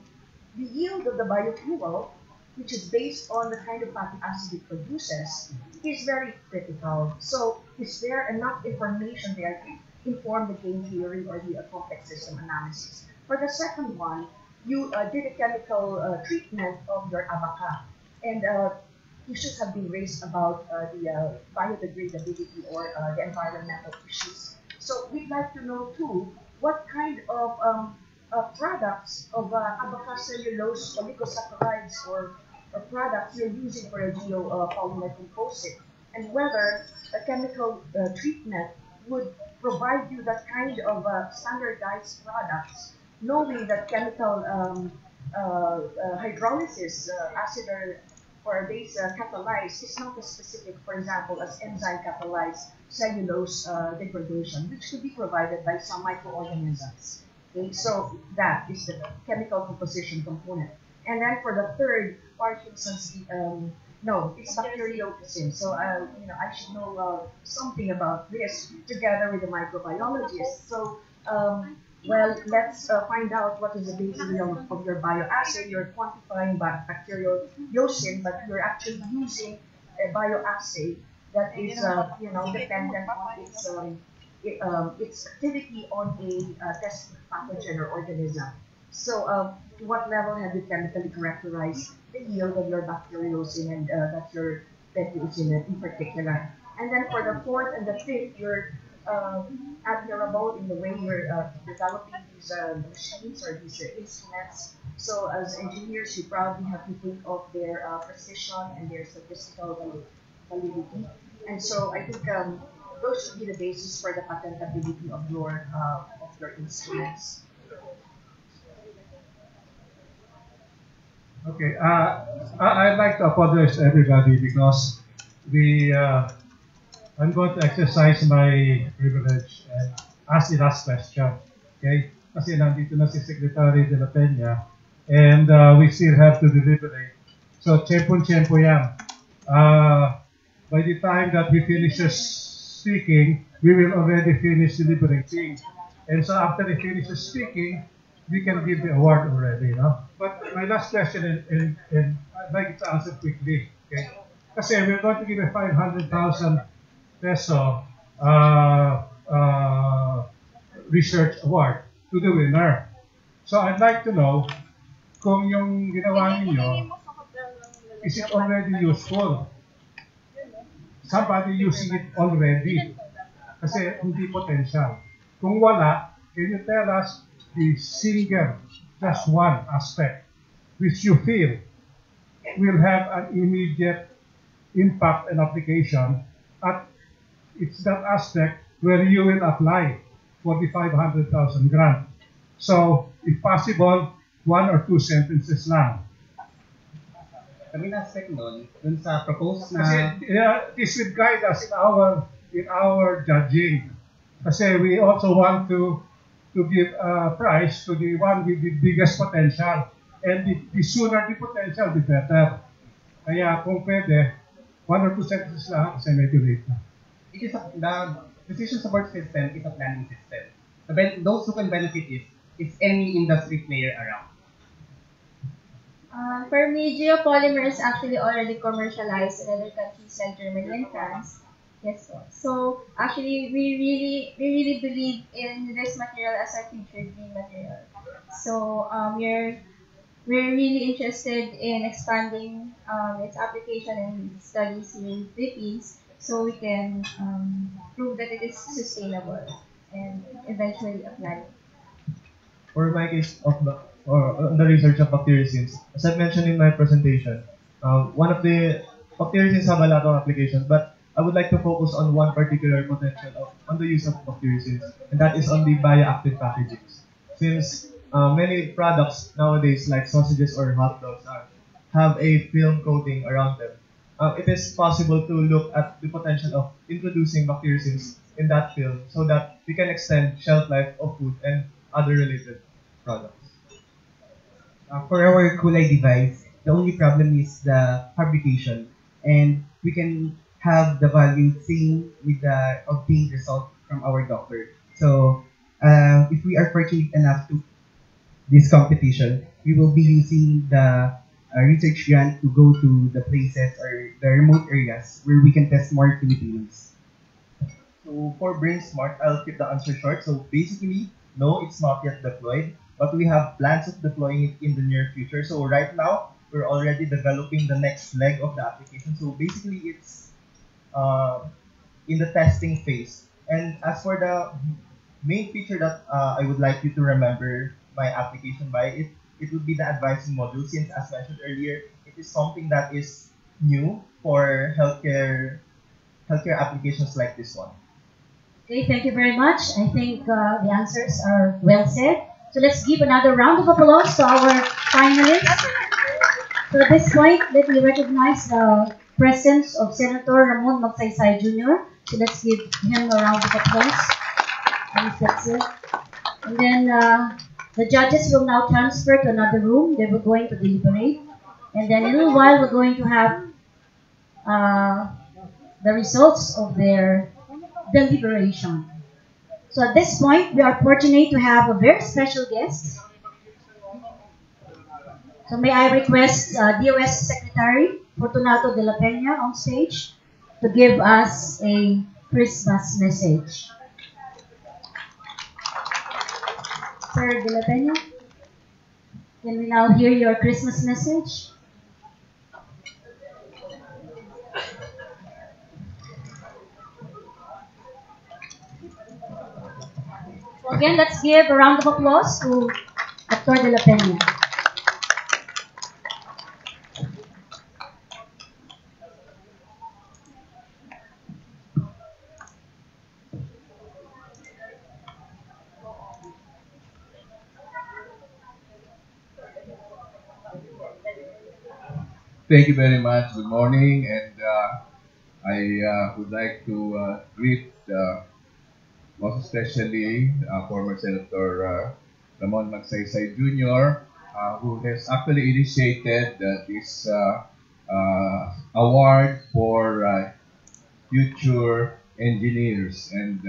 yield of the biofuel, which is based on the kind of fatty acid it produces, is very critical. So is there enough information there to inform the game theory or the complex system analysis? For the second one, you did a chemical treatment of your abaca, and issues have been raised about the biodegradability or the environmental issues. So we'd like to know too, what kind of products of abaca cellulose oligosaccharides or products you're using for a geopolymer composite, and whether a chemical treatment would provide you that kind of standardized products, knowing that chemical hydrolysis, acid or base catalyzed, is not as specific, for example, as enzyme catalyzed cellulose degradation, which could be provided by some microorganisms. Okay, so that is the chemical composition component. And then for the third, Parkinson's, no, it's bacteriocin. So I should know something about this together with the microbiologist. So well, let's find out what is the basis of your bioassay. You're quantifying bacteriocin, but you're actually using a bioassay that is dependent on its activity on a test pathogen or organism. So to what level have you chemically characterized the yield of your bacteriocin and that's your bacteriocin in particular? And then for the fourth and the fifth, you're admirable in the way you're developing these machines or these instruments. So as engineers, you probably have to think of their precision and their statistical validity. And so I think those should be the basis for the patentability of your instruments. Okay, I'd like to apologize to everybody because I'm going to exercise my privilege and ask the last question. Okay? Kasi nandito na si Secretary de la Peña and we still have to deliberate. So, tiyempo yan. By the time that he finishes speaking, we will already finish deliberating. And so after he finishes speaking, we can give the award already, no? But my last question, and I'd like to answer quickly, okay? Kasi we're going to give a 500,000 peso research award to the winner. So I'd like to know kung yung ginawa ninyo, is it already useful? Somebody using it already. Kasi hindi potential. Kung wala, can you tell us the single, just one aspect which you feel will have an immediate impact and application, at it's that aspect where you will apply for the 500,000 grant. So, if possible, 1 or 2 sentences lang. Kaming aspect nun, dun sa proposed na... Kasi, this will guide us in our judging. Kasi we also want to give a prize to the one with the biggest potential. And the sooner the potential, the better. Kaya kung pwede, 1 or 2 sentences lang kasi medyo late na. it is the decision support system is a planning system. Those who can benefit is any industry player around. For me, geopolymer is actually already commercialized in other countries like Germany and France. Yes, po. So actually, we really believe in this material as our future green material. So we're really interested in expanding its application and studies here in the Philippines, so we can prove that it is sustainable and eventually apply. For my case of the research of bacteriocins, as I mentioned in my presentation, one of the bacteriocins have a lot of applications, but I would like to focus on one particular potential on the use of bacteriocins, and that is on the bioactive packagings. Since many products nowadays, like sausages or hot dogs, have a film coating around them, it is possible to look at the potential of introducing bacteriocins in that film so that we can extend shelf life of food and other related products. For our Kulay device, the only problem is the fabrication, and we can have the value same with the obtained result from our doctor. So, if we are fortunate enough to this competition, we will be using the research grant to go to the places or the remote areas where we can test more Filipinos. So for Brain Smart, I'll keep the answer short. So basically, no, it's not yet deployed, but we have plans of deploying it in the near future. So right now, we're already developing the next leg of the application. So basically, it's in the testing phase. And as for the main feature that I would like you to remember my application by, it would be the advising module, since as mentioned earlier, it is something that is new for healthcare applications like this one. Okay, thank you very much. I think the answers are well said. So let's give another round of applause to our finalists. So at this point, let me recognize the presence of Senator Ramon Magsaysay Jr. So let's give him a round of applause. And then the judges will now transfer to another room. They were going to deliberate. And then in a little while, we're going to have the results of their deliberation. So at this point, we are fortunate to have a very special guest. So may I request DOS Secretary Fortunato de la Peña on stage to give us a Christmas message. Sir de la Peña, can we now hear your Christmas message? So again, let's give a round of applause to Dr. de la Peña. Thank you very much. Good morning, and I would like to greet most especially former Senator Ramon Magsaysay Jr., who has actually initiated this award for future engineers, and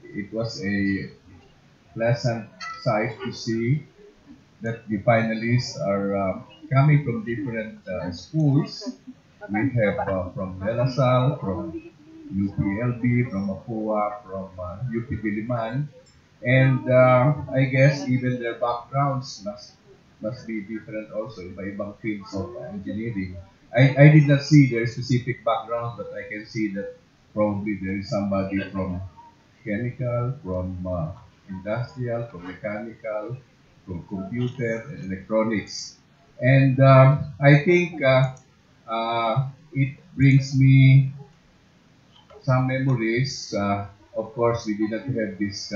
it was a pleasant sight to see that the finalists are coming from different schools. We have from Melasal, from UPLB, from Mapua, from UP Diliman, and I guess even their backgrounds must be different also, iba-ibang fields of engineering. I did not see their specific background, but I can see that probably there is somebody from chemical, from industrial, from mechanical, from computer and electronics. And I think it brings me some memories. Of course, we did not have this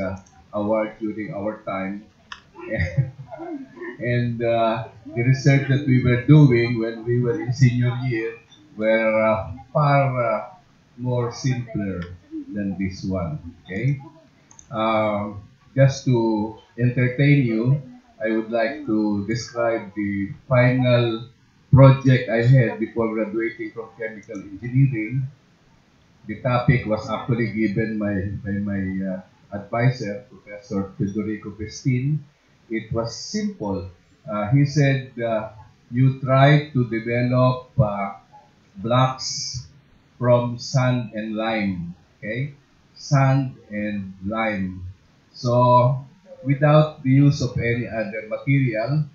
award during our time. And the research that we were doing when we were in senior year were far more simpler than this one. Okay, just to entertain you, I would like to describe the final project I had before graduating from chemical engineering. The topic was actually given by my advisor, Professor Federico Pestin. It was simple. He said, you try to develop blocks from sand and lime. Okay? Sand and lime. So, without the use of any other material,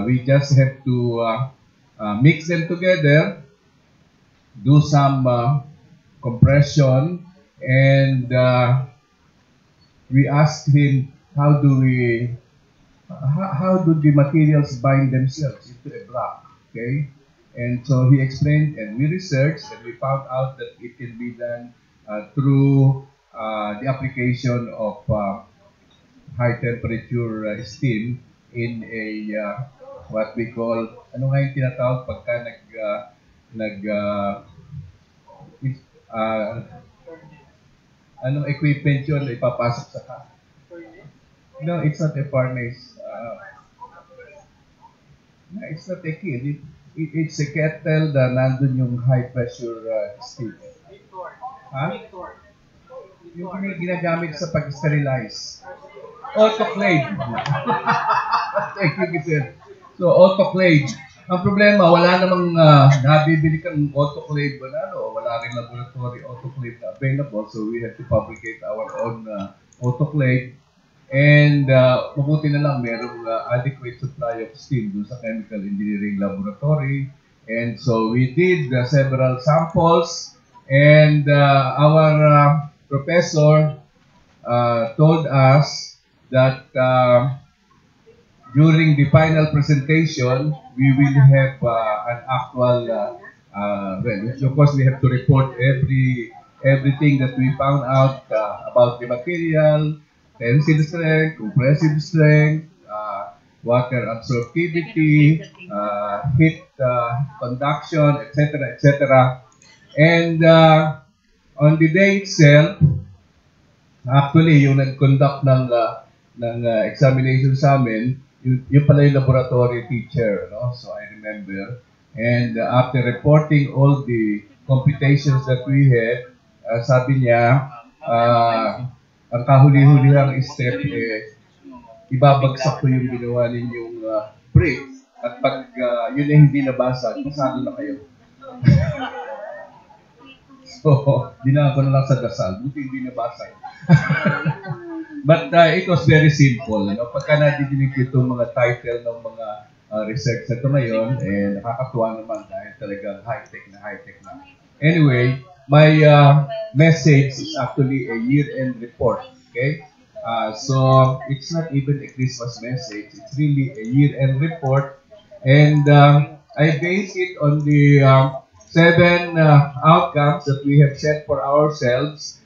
we just have to mix them together, do some compression, and we asked him how do the materials bind themselves into a block, okay? And so he explained, and we researched, and we found out that it can be done through the application of high temperature steam in a what we call, ano nga yung tinatawag pagka anong equipment yun na ipapasok sa ka? No, it's not a furnace. It's not a kiln. It's a kettle na nandun yung high pressure steam. Ha? Yung ginagamit sa pag-sterilize. Autoclave. Thank you, sir. So, autoclave. Ang problema, wala namang nabibili kang autoclave wala rin laboratory autoclave na available. So, we have to fabricate our own autoclave. And mabuti na lang merong adequate supply of steam dun sa chemical engineering laboratory. And so, we did several samples. And our professor told us that during the final presentation, we will have an actual, well, of course, we have to report everything that we found out about the material, tensile strength, compressive strength, water absorptivity, heat conduction, etc., etc. And on the day itself, actually, yung nag-conduct ng examination sa amin, yung pala yung laboratory teacher, no? So I remember. And after reporting all the computations that we had, sabi niya, ang kahuli-hulihang step, ibabagsak ko yung ginawa ninyong brick. At pag yun ay hindi nabasa, pasado na kayo. So, dinako na lang sa dasal. Buti hindi nabasa. But it was very simple. Pagka nadidinig itong mga title ng mga research na ito ngayon, nakakatuwa naman dahil talagang high-tech na. Anyway, my message is actually a year-end report. Okay? So, it's not even a Christmas message. It's really a year-end report. And I base it on the 7 outcomes that we have set for ourselves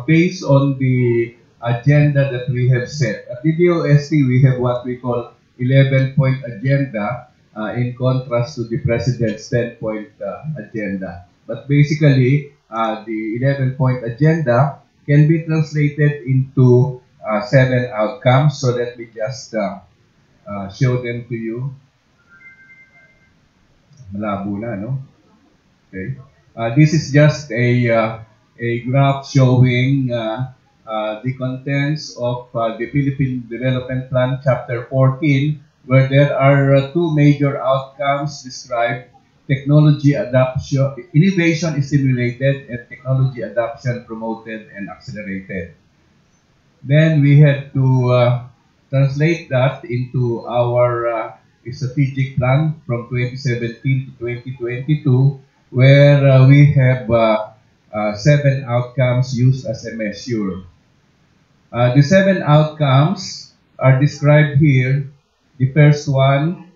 based on the agenda that we have set. At the DOST, we have what we call 11-point agenda in contrast to the President's 10-point agenda. But basically, the 11-point agenda can be translated into 7 outcomes. So let me just show them to you. Malabo na, no? Okay. This is just a graph showing the contents of the Philippine Development Plan, Chapter 14, where there are 2 major outcomes described: technology adoption, innovation is stimulated, and technology adoption promoted and accelerated. Then we had to translate that into our strategic plan from 2017 to 2022, where we have 7 outcomes used as a measure. The 7 outcomes are described here. The first one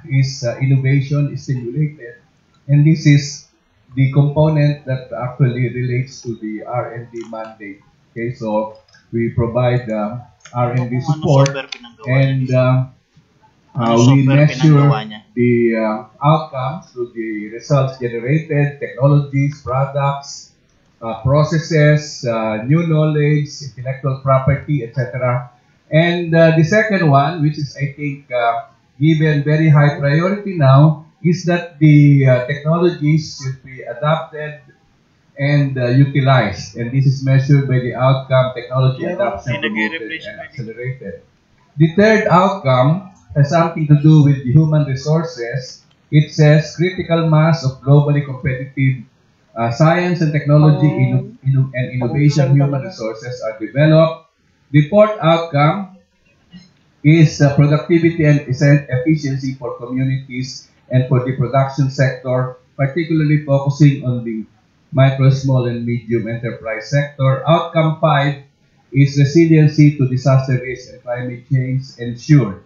is innovation is stimulated, and this is the component that actually relates to the R&D mandate. Okay, so we provide R&D support, and we measure the outcomes through the results generated, technologies, products, processes, new knowledge, intellectual property, etc. And the second one, which is I think given very high priority now, is that the technologies should be adopted and utilized. And this is measured by the outcome technology adoption promoted and accelerated. The third outcome has something to do with the human resources. It says critical mass of globally competitive science and technology and innovation human resources are developed. The fourth outcome is productivity and efficiency for communities and for the production sector, particularly focusing on the micro, small, and medium enterprise sector. Outcome 5 is resiliency to disaster risk and climate change ensured.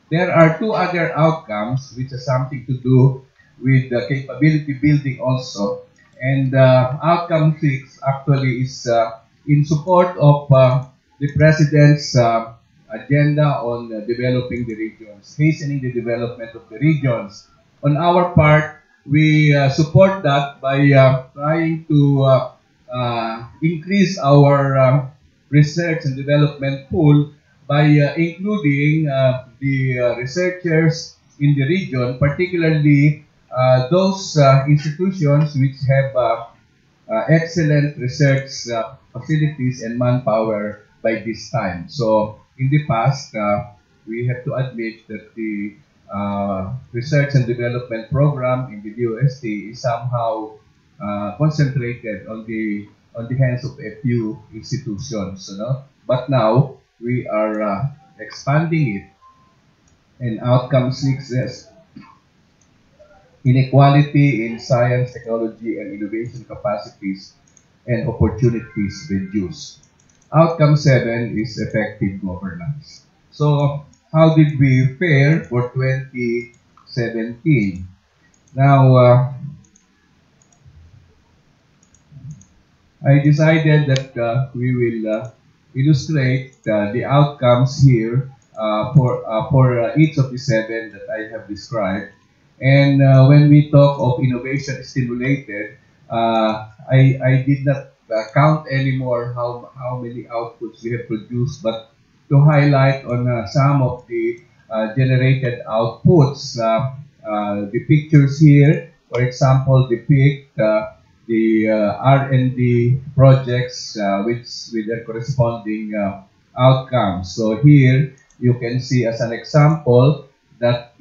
There are two other outcomes which has something to do with the capability building also. And outcome 6 actually is in support of the President's agenda on developing the regions, hastening the development of the regions. On our part, we support that by trying to increase our research and development pool by including the researchers in the region, particularly those institutions which have excellent research facilities and manpower by this time. So in the past, we have to admit that the research and development program in the DOST is somehow concentrated on the hands of a few institutions, you know. But now we are expanding it, and outcome 6 says inequality in science, technology, and innovation capacities and opportunities reduced. Outcome 7 is effective governance. So, how did we fare for 2017? Now, I decided that we will illustrate the outcomes here for each of the 7 that I have described. And when we talk of innovation stimulated, I did not count anymore how many outputs we have produced, but to highlight on some of the generated outputs. The pictures here, for example, depict the R&D projects with their corresponding outcomes. So here you can see as an example that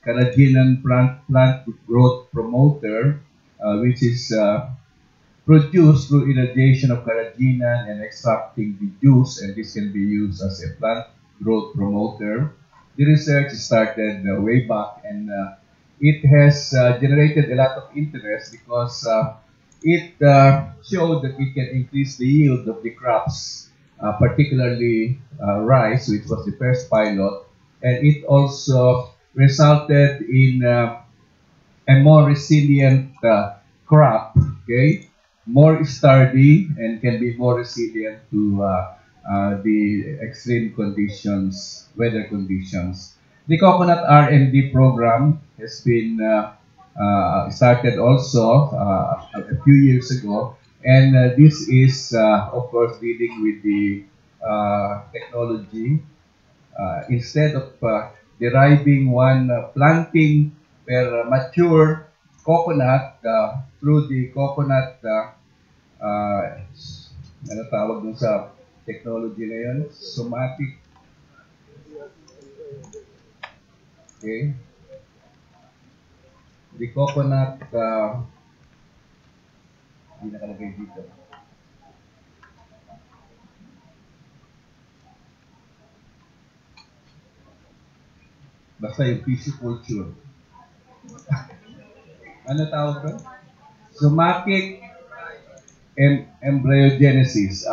Carrageenan plant growth promoter, which is produced through irradiation of carrageenan and extracting the juice, and this can be used as a plant growth promoter. The research started way back, and it has generated a lot of interest because it showed that it can increase the yield of the crops, particularly rice, which was the first pilot, and it also resulted in a more resilient crop, okay, more sturdy and can be more resilient to the extreme conditions, weather conditions. The coconut R&D program has been started also a few years ago, and this is of course dealing with the technology. Instead of deriving one planting per mature coconut through the coconut ano tawag dun sa technology na yun? Somatic. Okay. The coconut hindi nakalagay dito. Basta yung pisciculture. Ano tawag ko? Somatic embryogenesis.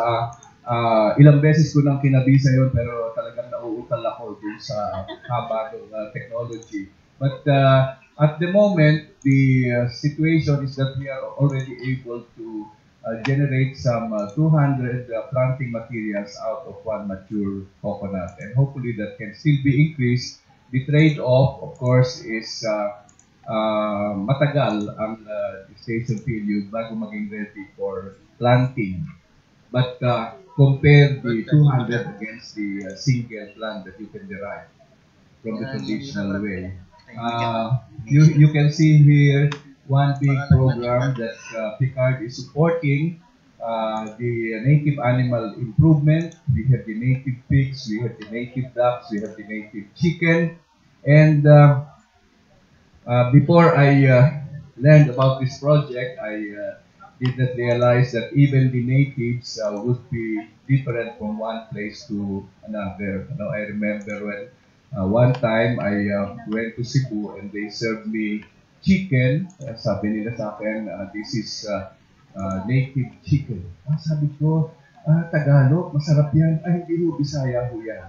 Ilang beses ko nang kinabisa yun, pero talagang nauutal ako dun sa haba ng technology. But at the moment, the situation is that we are already able to generate some 200 planting materials out of one mature coconut, and hopefully that can still be increased. The trade-off, of course, is matagal ang gestation period bago maging ready for planting. But compare the 200 against the single plant that you can derive from the traditional way. You can see here one big program that Picard is supporting. The native animal improvement. We have the native pigs, we have the native ducks, we have the native chicken. And before I learned about this project, I did not realize that even the natives would be different from one place to another. You know, I remember when one time I went to Cebu and they served me chicken. Sabi nila sa akin, this is native chicken. Sabi ko, Tagalog, masarap yan. Ay, hindi ho, Bisaya ho yan.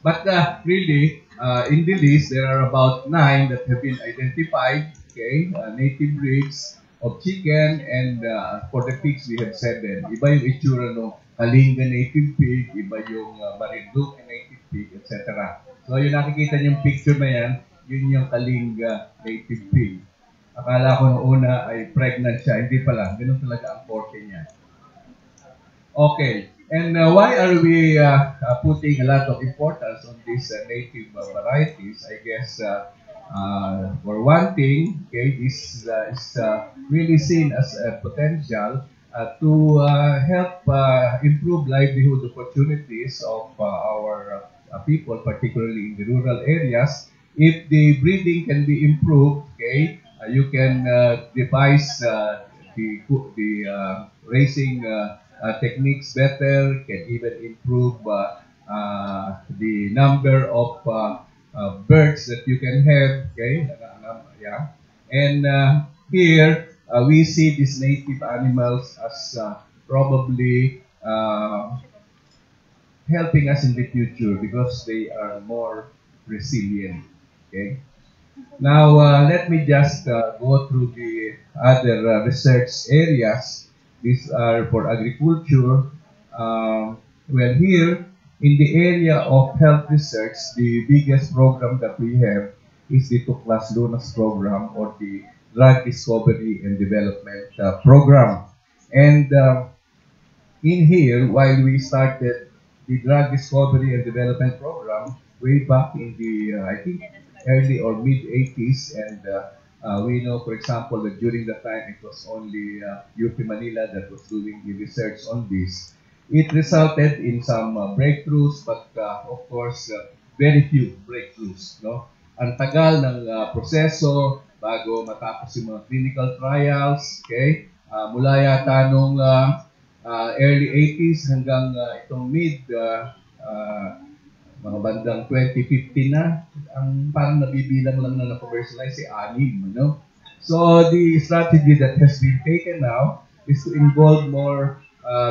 But really, in the list, there are about 9 that have been identified, okay, native breeds of chicken, and for the pigs, we have 7. Iba yung itsura ng Kalinga native pig, iba yung Marinduque native pig, etc. So, yung nakikita niyong picture na yan, yun yung Kalinga native pig. Akala ko noong una ay pregnant siya, hindi pala, ganun talaga ang porte niya. Okay. And why are we putting a lot of importance on these native varieties? I guess for one thing, okay, this is really seen as a potential to help improve livelihood opportunities of our people, particularly in the rural areas. If the breeding can be improved, okay, you can devise the raising techniques better, can even improve the number of birds that you can have, okay? Yeah. And here, we see these native animals as probably helping us in the future because they are more resilient, okay? Now, let me just go through the other research areas. These are for agriculture. Well, here in the area of health research, the biggest program that we have is the Tuklas Lunas program, or the Drug Discovery and Development program. And in here, while we started the Drug Discovery and Development program way back in the, I think, early or mid-80s, and we know, for example, that during that time it was only UP Manila that was doing the research on this. It resulted in some breakthroughs, but of course, very few breakthroughs. No? Ang tagal ng proseso bago matapos yung mga clinical trials. Okay? Mula yata nung early 80s hanggang itong mid mga bandang 2015 na, ang parang nabibilang lang na na-commercialize si 6, no? So, the strategy that has been taken now is to involve more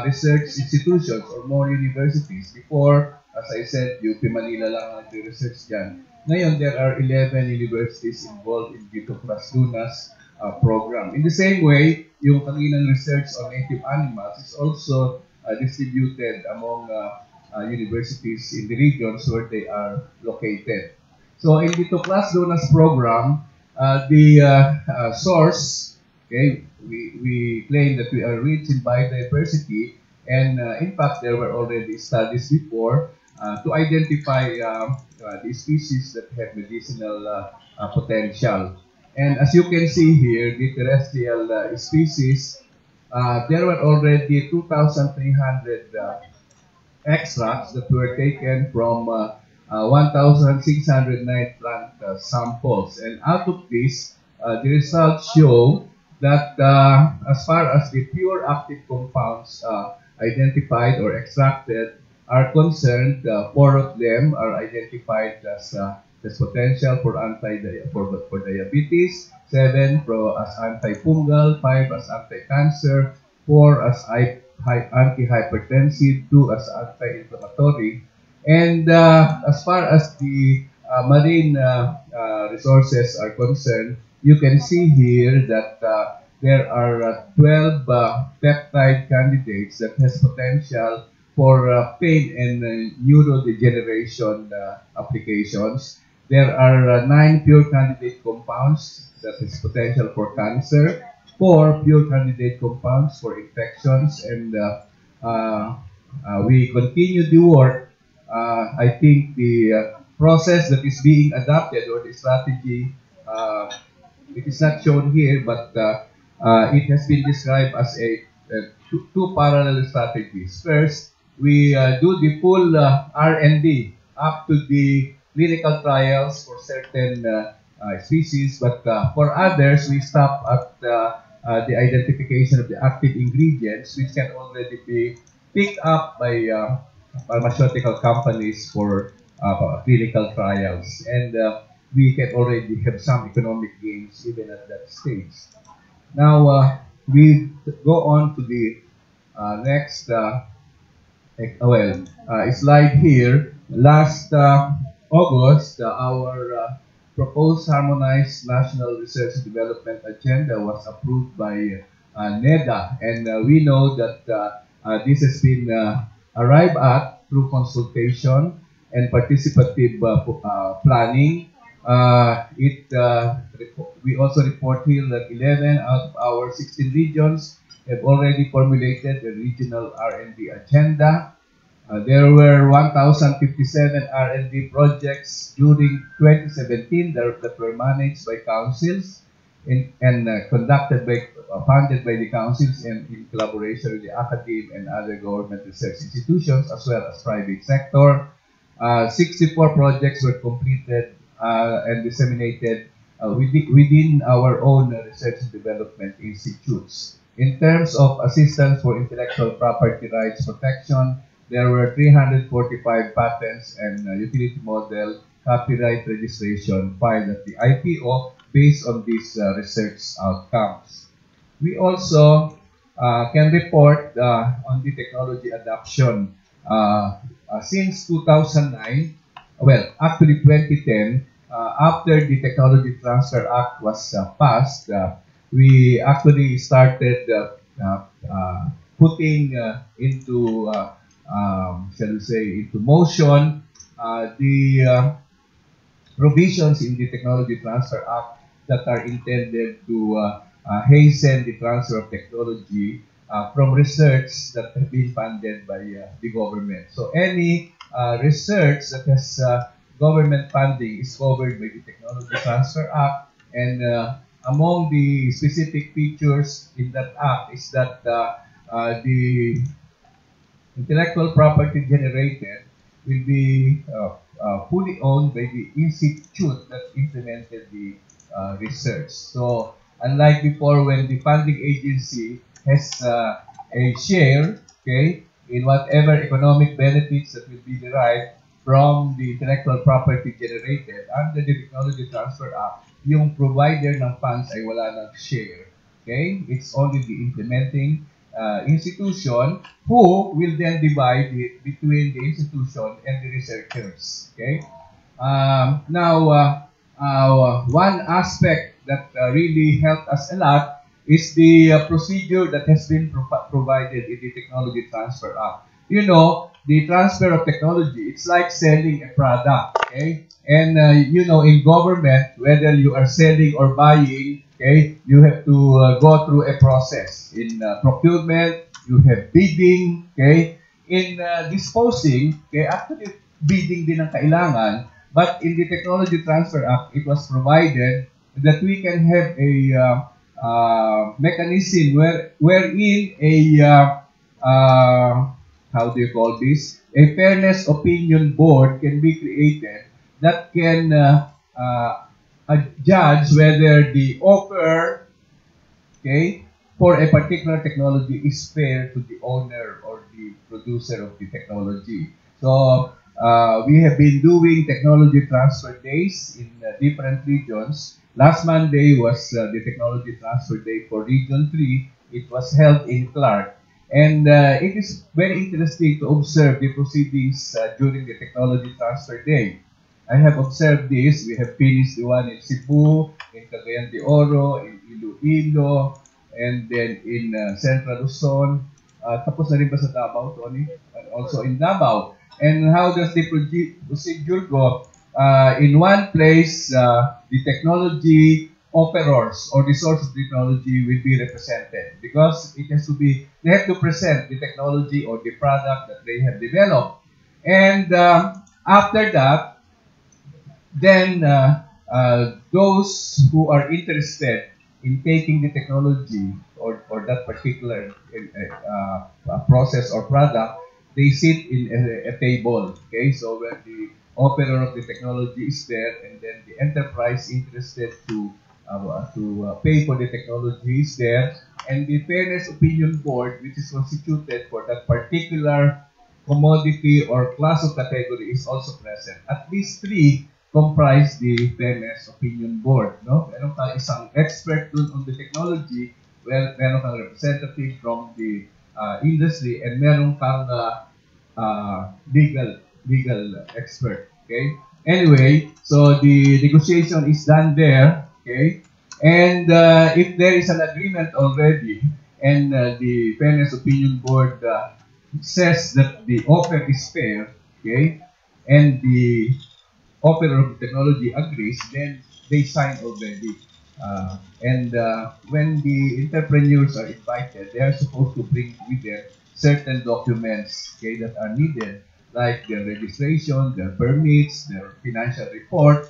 research institutions or more universities. Before, as I said, UP Manila lang ang research dyan. Ngayon, there are 11 universities involved in the Tuklas Lunas program. In the same way, yung kaninang research on native animals is also distributed among universities in the regions where they are located. So in the Tuklas Lunas program, the source, okay, we claim that we are rich in biodiversity, and in fact there were already studies before to identify the species that have medicinal potential. And as you can see here, the terrestrial species, there were already 2,300 extracts that were taken from 1,609 plant samples. And out of this, the results show that as far as the pure active compounds identified or extracted are concerned, 4 of them are identified as potential for for diabetes, 7 as antifungal, 5 as anti-cancer, 4 as antihypertensive, 2 as anti-inflammatory. And as far as the marine resources are concerned, you can see here that there are 12 peptide candidates that has potential for pain and neurodegeneration applications. There are 9 pure candidate compounds that has potential for cancer, 4 pure candidate compounds for infections, and we continue the work. I think the process that is being adopted, or the strategy it is not shown here, but it has been described as two parallel strategies. First, we do the full R&D up to the clinical trials for certain species, but for others, we stop at the identification of the active ingredients, which can already be picked up by pharmaceutical companies for clinical trials. And we can already have some economic gains even at that stage. Now, we go on to the next slide here. Last August, our proposed harmonized national research and development agenda was approved by NEDA, and we know that this has been arrived at through consultation and participative planning. We also report here that 11 out of our 16 regions have already formulated a regional R&D agenda. There were 1,057 R&D projects during 2017 that were managed by councils and funded by the councils and in collaboration with the academe and other government research institutions as well as private sector. 64 projects were completed and disseminated within our own research and development institutes. In terms of assistance for intellectual property rights protection, there were 345 patents and utility model copyright registration filed at the IPO based on these research outcomes. We also can report on the technology adoption since 2009, well, actually 2010, after the Technology Transfer Act was passed, we actually started putting into shall we say, into motion the provisions in the Technology Transfer Act that are intended to hasten the transfer of technology from research that have been funded by the government. So any research that has government funding is covered by the Technology Transfer Act, and among the specific features in that act is that the intellectual property generated will be fully owned by the institute that implemented the research. So, unlike before when the funding agency has a share, okay, in whatever economic benefits that will be derived from the intellectual property generated under the Technology Transfer Act, yung provider ng funds ay wala ng share. Okay? It's only the implementing institution who will then divide it between the institution and the researchers. Okay? Now, one aspect that really helped us a lot is the procedure that has been provided in the Technology Transfer Act. You know, the transfer of technology, it's like selling a product, okay? And, you know, in government, whether you are selling or buying, okay, you have to go through a process. In procurement, you have bidding, okay? In disposing, okay, actually bidding din ang kailangan, but in the Technology Transfer Act, it was provided that we can have a mechanism wherein a how do you call this? A fairness opinion board can be created that can judge whether the offer, okay, for a particular technology is fair to the owner or the producer of the technology. So we have been doing technology transfer days in different regions. Last Monday was the technology transfer day for Region 3. It was held in Clark. And it is very interesting to observe the proceedings during the Technology Transfer Day. I have observed this. We have finished the one in Cebu, in Cagayan de Oro, in Iloilo, and then in Central Luzon. Tapos na rin ba sa Davao, Tony? And also in Davao. And how does the procedure go? In one place, the technology offerers or the source of technology will be represented because it has to be, they have to present the technology or the product that they have developed. And after that, then those who are interested in taking the technology or that particular process or product, they sit in a table. Okay, so when the operator of the technology is there, and then the enterprise interested to pay for the technology is there, and the Fairness Opinion Board, which is constituted for that particular commodity or class of category, is also present. At least three comprise the Fairness Opinion Board. No? Meron kang isang expert dun on the technology, well, meron kang representative from the industry, and meron kang legal expert. Okay. Anyway, so the negotiation is done there. Okay. And if there is an agreement already, and the Fairness Opinion Board says that the offer is fair, okay, and the offerer of the technology agrees, then they sign already. And when the entrepreneurs are invited, they are supposed to bring with them certain documents, okay, that are needed, like their registration, their permits, their financial report.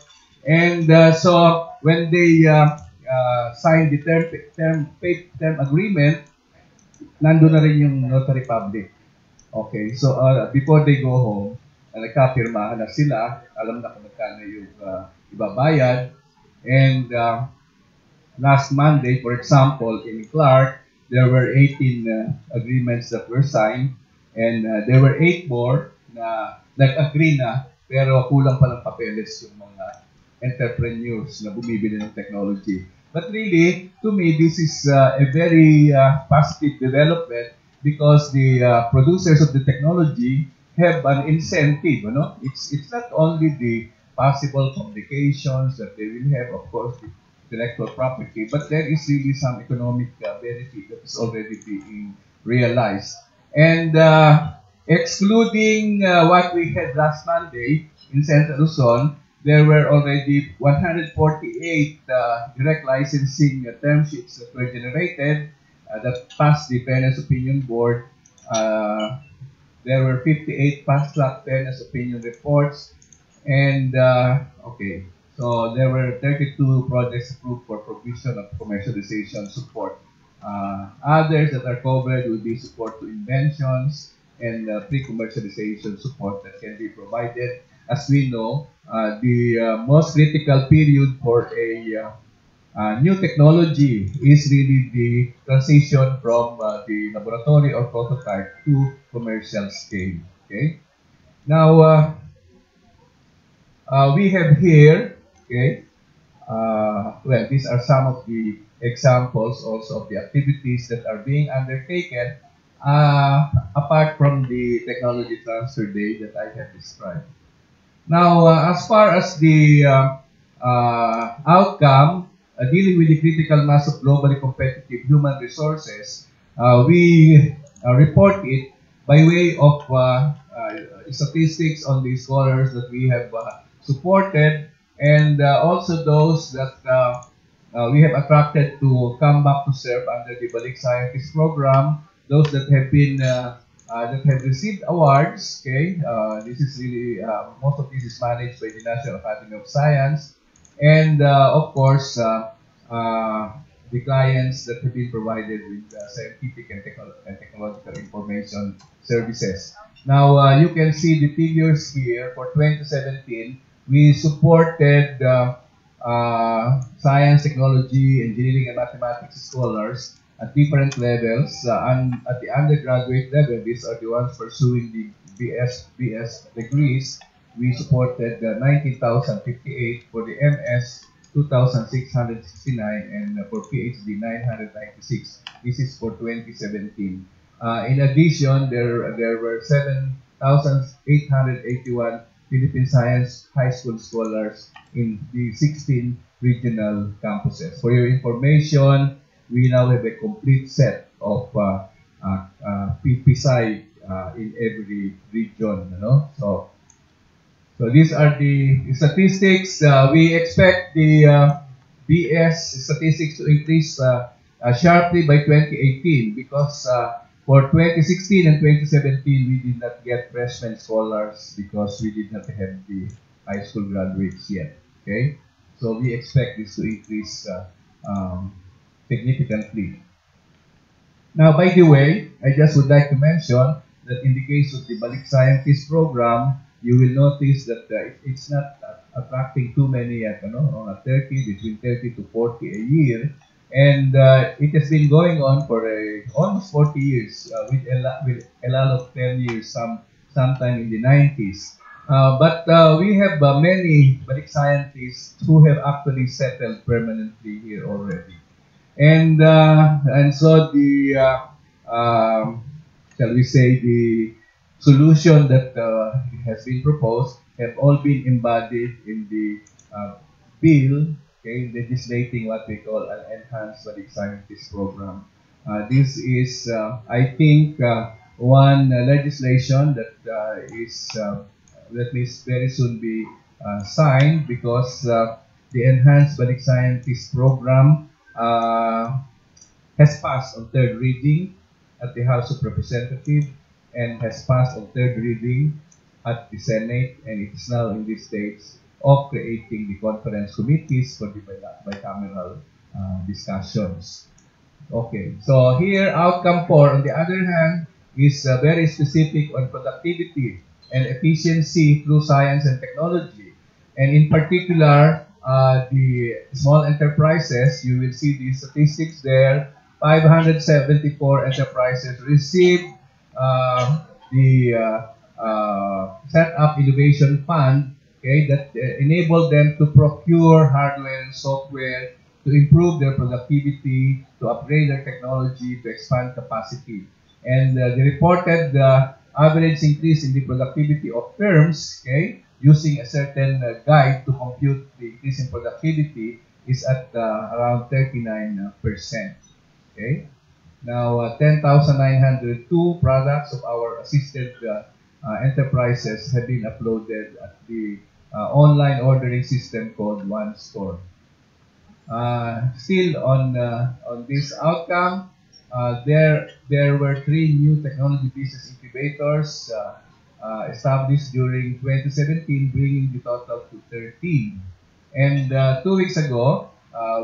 And so when they sign the term agreement, nandun na rin yung notary public. Okay, so before they go home, nagkapirmahan na sila, alam na kung magkano yung ibabayad. And last Monday, for example, in Clark, there were 18 agreements that were signed, and there were 8 more na nag-agree na, pero kulang pa ng papeles yung mga entrepreneurs na bumibili ng technology. But really, to me, this is a very positive development, because the producers of the technology have an incentive. You know? It's not only the possible complications that they will have, of course, the intellectual property, but there is really some economic benefit that is already being realized. And excluding what we had last Monday in Central Luzon, there were already 148 direct licensing term sheets that were generated that passed the Fairness Opinion Board. There were 58 fast-track Fairness Opinion reports, and okay, so there were 32 projects approved for provision of commercialization support. Others that are covered will be support to inventions and pre-commercialization support that can be provided. As we know, the most critical period for a new technology is really the transition from the laboratory or prototype to commercial scale. Okay. Now we have here, okay. Well, these are some of the examples also of the activities that are being undertaken apart from the technology transfer day that I have described. Now, as far as the outcome, dealing with the critical mass of globally competitive human resources, we report it by way of statistics on the scholars that we have supported, and also those that we have attracted to come back to serve under the Balik Scientist program, those that have been that have received awards. Okay, this is really most of this is managed by the National Academy of Science, and of course the clients that have been provided with scientific and technological information services. Now you can see the figures here for 2017. We supported science, technology, engineering, and mathematics scholars at different levels. And at the undergraduate level, these are the ones pursuing the BS degrees. We supported 19,058, for the MS 2,669, and for PhD 996. This is for 2017. In addition, there were 7,881 Philippine Science High School scholars in the 16 regional campuses. For your information, we now have a complete set of PPSci in every region. You know? So these are the statistics. We expect the BS statistics to increase sharply by 2018, because for 2016 and 2017, we did not get freshman scholars because we did not have the high school graduates yet. Okay. So we expect this to increase significantly. Now, by the way, I just would like to mention that in the case of the Balik Scientist program, you will notice that it's not attracting too many at 30, between 30 to 40 a year. And it has been going on for almost 40 years, with a lot of 10 years, sometime in the 90s. But we have many Balik scientists who have actually settled permanently here already. And so the shall we say the solution that has been proposed have all been embodied in the bill, okay, legislating what we call an enhanced Balik scientist program. This is, I think, one legislation that that may very soon be signed, because the enhanced Balik scientist program has passed on third reading at the House of Representatives and has passed on third reading at the Senate, and it is now in the stage of creating the conference committees for the bicameral discussions. Okay, so here outcome 4, on the other hand, is very specific on productivity and efficiency through science and technology. And in particular, the small enterprises, you will see the statistics there. 574 enterprises received the Set Up Innovation Fund, okay, that enabled them to procure hardware and software to improve their productivity, to upgrade their technology, to expand capacity. And they reported the average increase in the productivity of firms, okay, using a certain guide to compute the increase in productivity, is at around 39%. Okay. Now, 10,902 products of our assisted enterprises have been uploaded at the online ordering system called One Store. Still on this outcome, there were 3 new technology business incubators established during 2017, bringing the total to 13. And 2 weeks ago,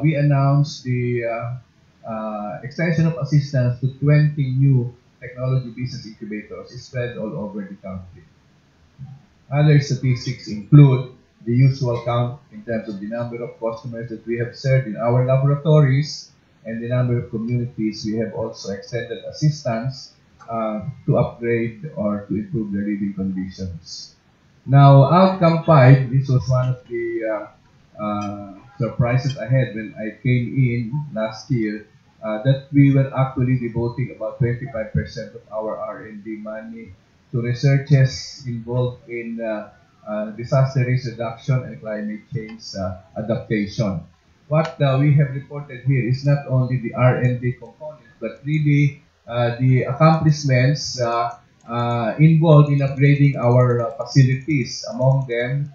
we announced the extension of assistance to 20 new technology business incubators spread all over the country. Other statistics include the usual count in terms of the number of customers that we have served in our laboratories and the number of communities we have also extended assistance to upgrade or to improve their living conditions. Now, outcome 5, this was one of the surprises I had when I came in last year, that we were actually devoting about 25% of our R&D money to researches involved in disaster risk reduction and climate change adaptation. What we have reported here is not only the R&D component, but really the accomplishments involved in upgrading our facilities. Among them,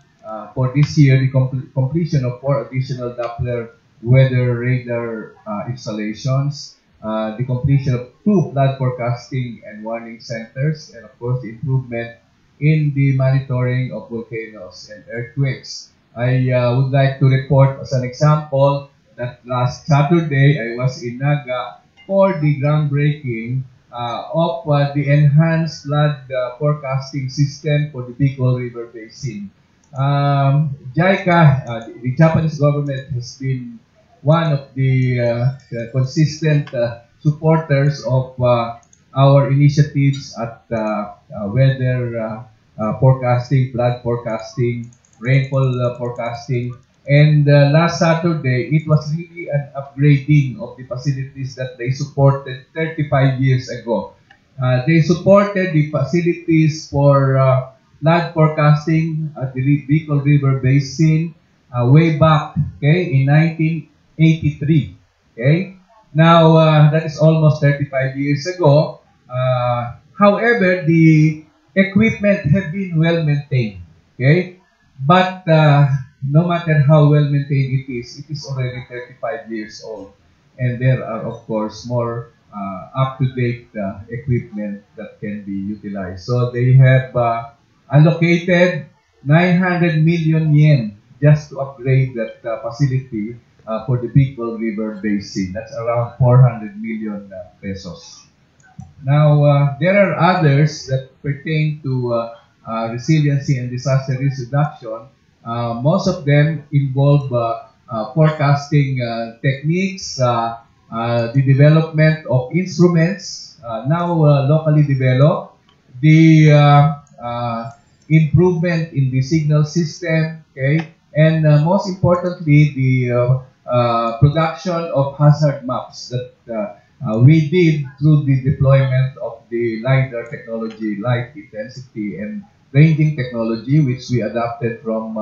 for this year, the completion of 4 additional Doppler weather radar installations, the completion of 2 flood forecasting and warning centers, and of course the improvement in the monitoring of volcanoes and earthquakes. I would like to report as an example that last Saturday I was in Naga for the groundbreaking of the enhanced flood forecasting system for the Bicol River Basin. JICA, the Japanese government, has been one of the consistent supporters of our initiatives at weather forecasting, flood forecasting, rainfall forecasting. And last Saturday, it was really an upgrading of the facilities that they supported 35 years ago. They supported the facilities for flood forecasting at the Bicol River Basin way back, okay, in 1983. Okay, now that is almost 35 years ago. However, the equipment have been well maintained. Okay, but no matter how well maintained it is already 35 years old, and there are of course more up-to-date equipment that can be utilized. So they have allocated 900 million yen just to upgrade that facility for the Bicol River Basin. That's around 400 million pesos. Now, there are others that pertain to resiliency and disaster risk reduction. Most of them involve forecasting techniques, the development of instruments now locally developed, the improvement in the signal system, okay, and most importantly, the production of hazard maps that we did through the deployment of the LiDAR technology, light intensity and ranging technology, which we adapted from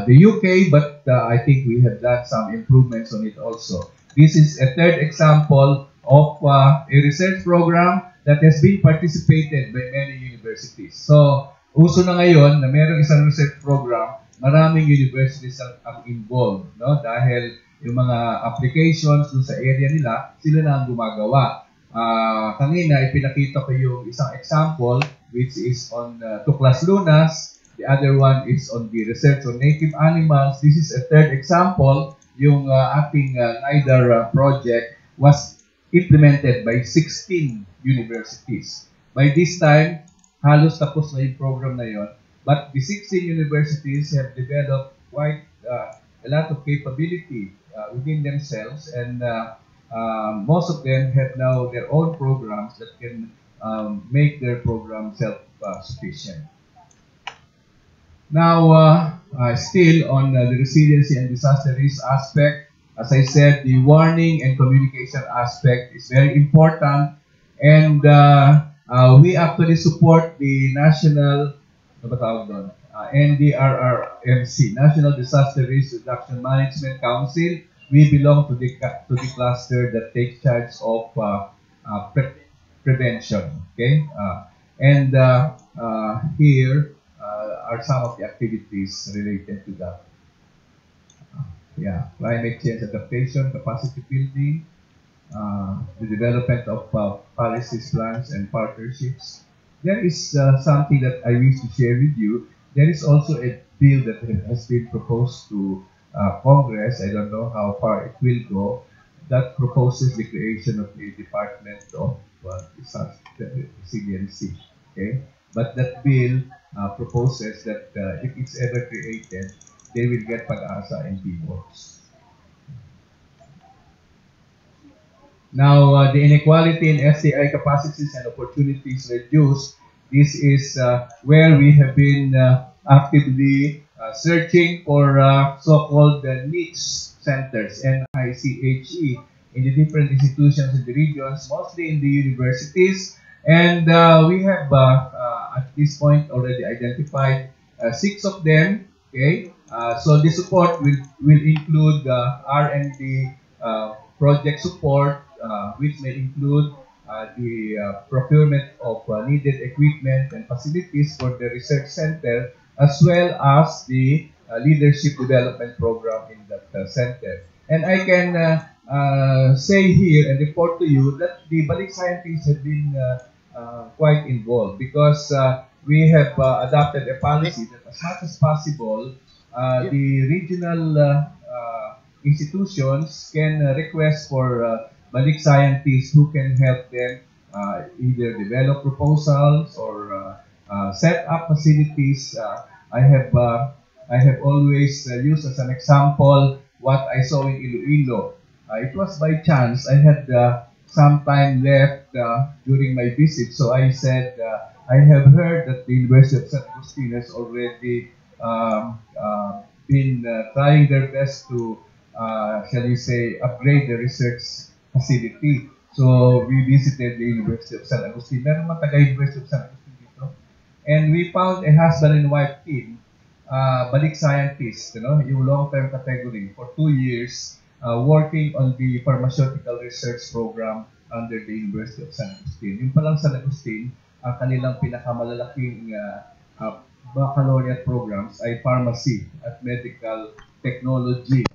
the UK, but I think we have done some improvements on it also. This is a third example of a research program that has been participated by many universities. So, uso na ngayon na mayroong isang research program, maraming universities ang involved, no? Dahil yung mga applications dun sa area nila, sila na ang gumagawa. Kanina, ipinakita ko yung isang example, which is on Tuklas Lunas. The other one is on the research on native animals. This is a third example. Yung ating LiDAR project was implemented by 16 universities. By this time, halos tapos na yung program na yon. But the 16 universities have developed quite a lot of capability within themselves, and most of them have now their own programs that can make their program self-sufficient. Now, still on the resiliency and disaster risk aspect, as I said, the warning and communication aspect is very important, and we actually support the national NDRRMC, National Disaster Risk Reduction Management Council. We belong to the cluster that takes charge of prevention. Okay, and here are some of the activities related to that. Climate change adaptation, capacity building, the development of policies, plans, and partnerships. There is something that I wish to share with you. There is also a bill that has been proposed to Congress. I don't know how far it will go. That proposes the creation of a Department of Disaster Resiliency. Okay, but that bill proposes that if it's ever created, they will get Pag-asa and PBOS. Now, the inequality in STI capacities and opportunities reduced. This is where we have been actively searching for so-called niche centers, NICHE, in the different institutions in the regions, mostly in the universities. And we have, at this point, already identified 6 of them. Okay, so the support will include R&D project support, which may include the procurement of needed equipment and facilities for the research center, as well as the leadership development program in that center. And I can say here and report to you that the Balik scientists have been quite involved, because we have adopted a policy that as much as possible, the regional institutions can request for Balik scientists who can help them either develop proposals or set up facilities. I have always used as an example what I saw in Iloilo. It was by chance. I had some time left during my visit, so I said, I have heard that the University of San Agustin has already been trying their best to, shall we say, upgrade the research facility. So we visited the University of San Agustin. Meron man taga University of San Agustin dito. And we found a husband and wife team, Balik scientists, yung long-term category for 2 years, working on the pharmaceutical research program under the University of San Agustin. Yung palang San Agustin, ang kanilang pinakamalalaking baccalaureate programs ay pharmacy at medical technology.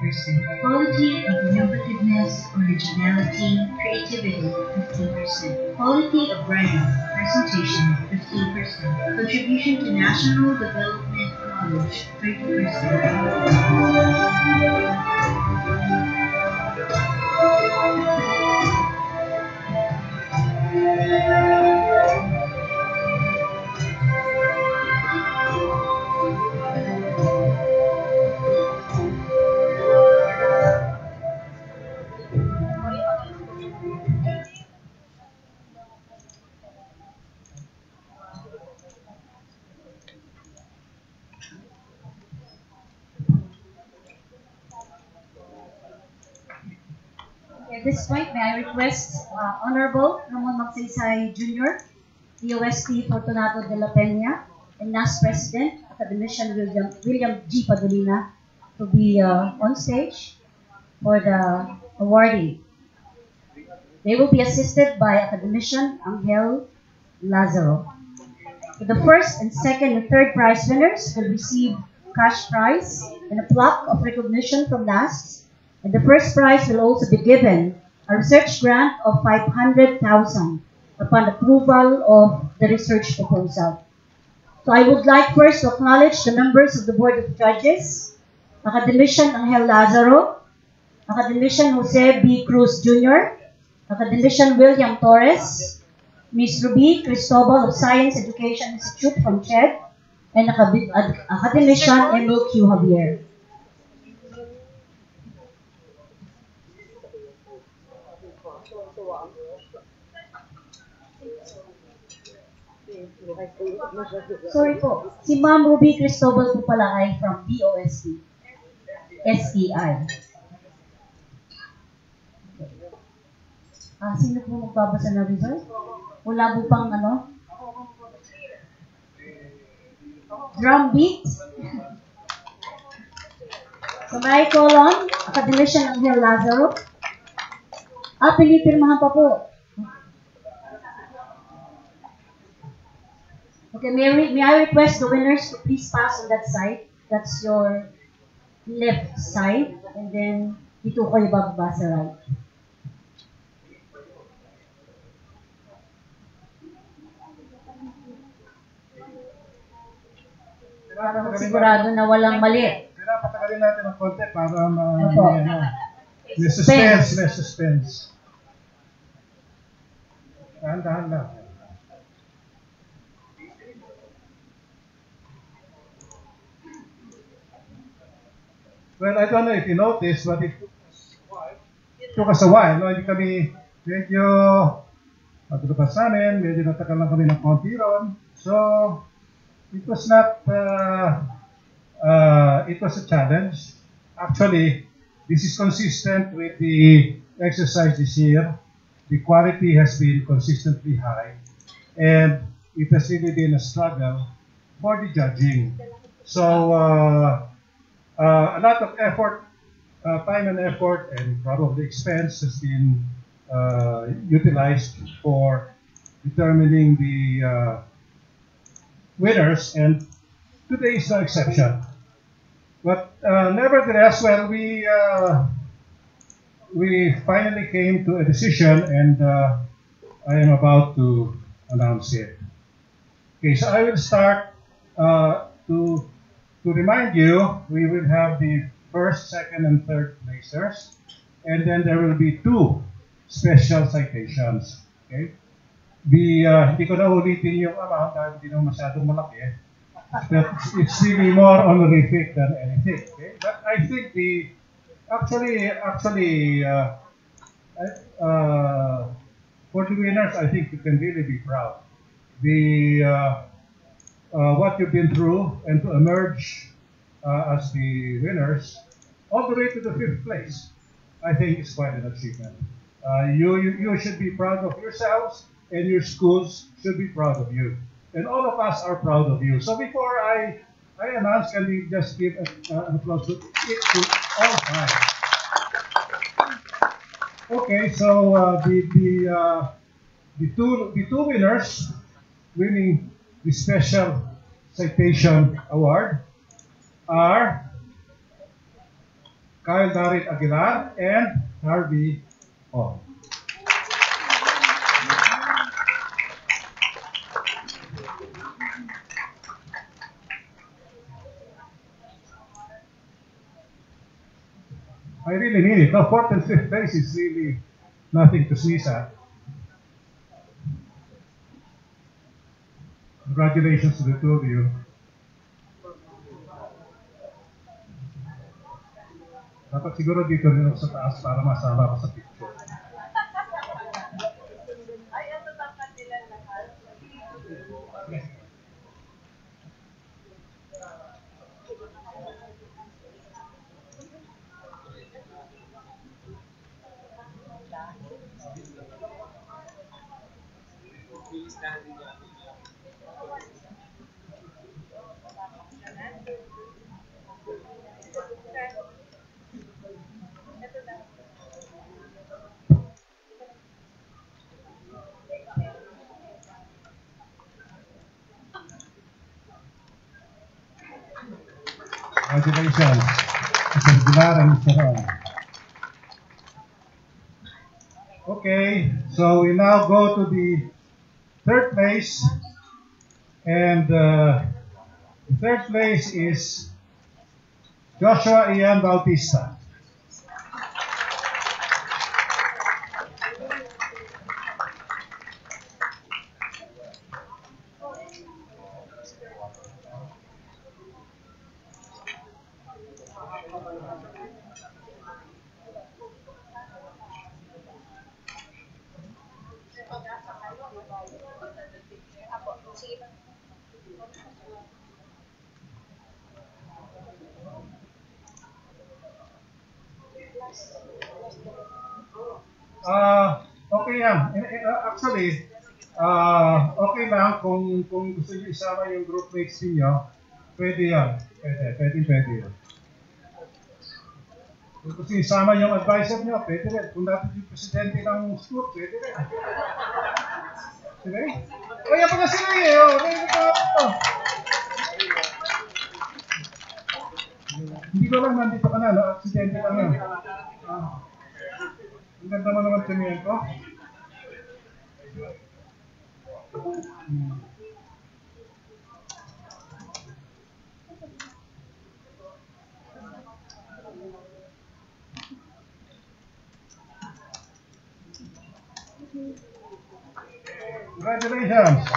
15%. Quality of innovativeness, originality, creativity, 15%. Quality of writing, presentation, 15%. Contribution to national development knowledge, 30%. At this point, may I request Honorable Ramon Magsaysay Jr., DOST Fortunato de la Peña, and NAS President, Academician William G. Padolina, to be on stage for the awarding. They will be assisted by Academician Angel Lazaro. So the first and second and third prize winners will receive cash prize and a plaque of recognition from NAS. And the first prize will also be given a research grant of 500,000 upon approval of the research proposal. So I would like first to acknowledge the members of the Board of Judges, Academician Angel Lazaro, Academician Jose B. Cruz Jr., Academician William Torres, Ms. Ruby Cristobal of Science Education Institute from CHED, and Academician Emil Q. Javier. Sorry po, si Ma'am Ruby Cristobal po pala ay from DOST. SEI. Sino po magbabasa na result? Wala po pang ano? Drum beat? So may I call on Academician Angel Lazaro? Pinipirmahan pa po. Okay, may I request the winners to please pass on that side. That's your left side. And then, dito ko ibababa sa right. Para sigurado na walang mali. Patagalin natin ng konti para may suspense, may suspense. Dahan-dahan lang. Well, I don't know if you noticed, but it took us a while. No? Hindi kami medyo matulupas namin, medyo natagal lang kami ng konti ron. So, it was not, it was a challenge. Actually, this is consistent with the exercise this year. The quality has been consistently high, and it has really been a struggle for the judging. So, a lot of effort, time and effort, and probably expense has been utilized for determining the winners, and today is no exception. But nevertheless, well, we finally came to a decision, and I am about to announce it. Okay, so I will start to remind you, we will have the first, second, and third placers, and then there will be two special citations. Okay? Hindi ko na ulitin yung amount dahil hindi naman masyadong malaki. But it's really more honorific than anything. Okay? But I think for the winners, I think you can really be proud. What you've been through, and to emerge as the winners all the way to the 5th place, I think is quite an achievement. You should be proud of yourselves, and your schools should be proud of you, and all of us are proud of you. So before I announce, can we just give an applause to all five? Okay, so the two winners winning the special citation award are Kyle Darit Aguilar, and Harvey Ong. I really mean it. No, fourth and fifth place is really nothing to sneeze at. Congratulations to the two of you. Dapat siguro dito rin ako sa taas para masama ako sa picture. Congratulations, Mr. Aguilar and Mr. Ong. Okay, so we now go to the third place, and the third place is Joshua Ian Bautista. Okay yan. Actually, okay lang kung gusto niyo isama yung groupmates niyo, pwede yan. Pwede yan. Kung gusto niyo isama yung advisor niyo, pwede rin. Kung dapat yung presidente ng school, pwede rin. Sige? Kaya pa na sila eh. Hindi ko lang nandito ka na, no? Aksidente lang yan. Ang ganda mo naman tingin ko. Congratulations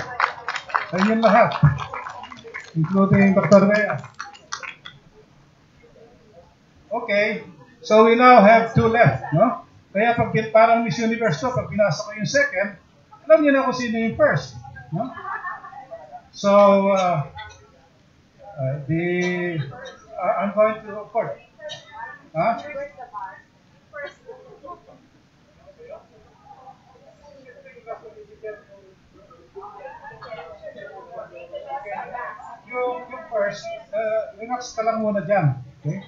sa inyong lahat, including Dr. Bea. Okay, so we now have two left, no? Kaya pag parang Miss Universe to, pag pinasa ko yung second, alam niyo na kung sino yung first, no? So, I'm going to record. Huh? Yung first, relax ka lang muna dyan. Okay?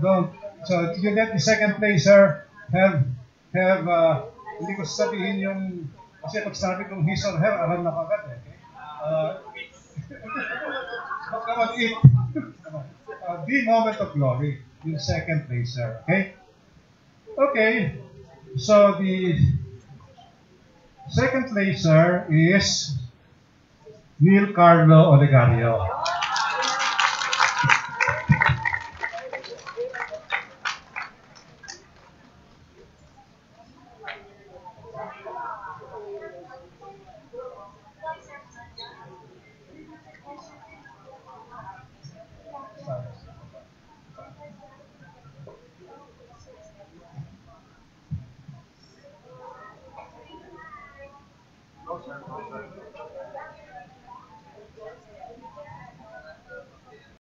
Don't. So, you get the second placer, hindi ko sabihin yung, kasi pag sabi kong his or her, alam na kagad eh. Okay? Come on, eat. The moment of glory, yung second placer. Okay? Okay. So, the second placer is Neil Carlo Olegario.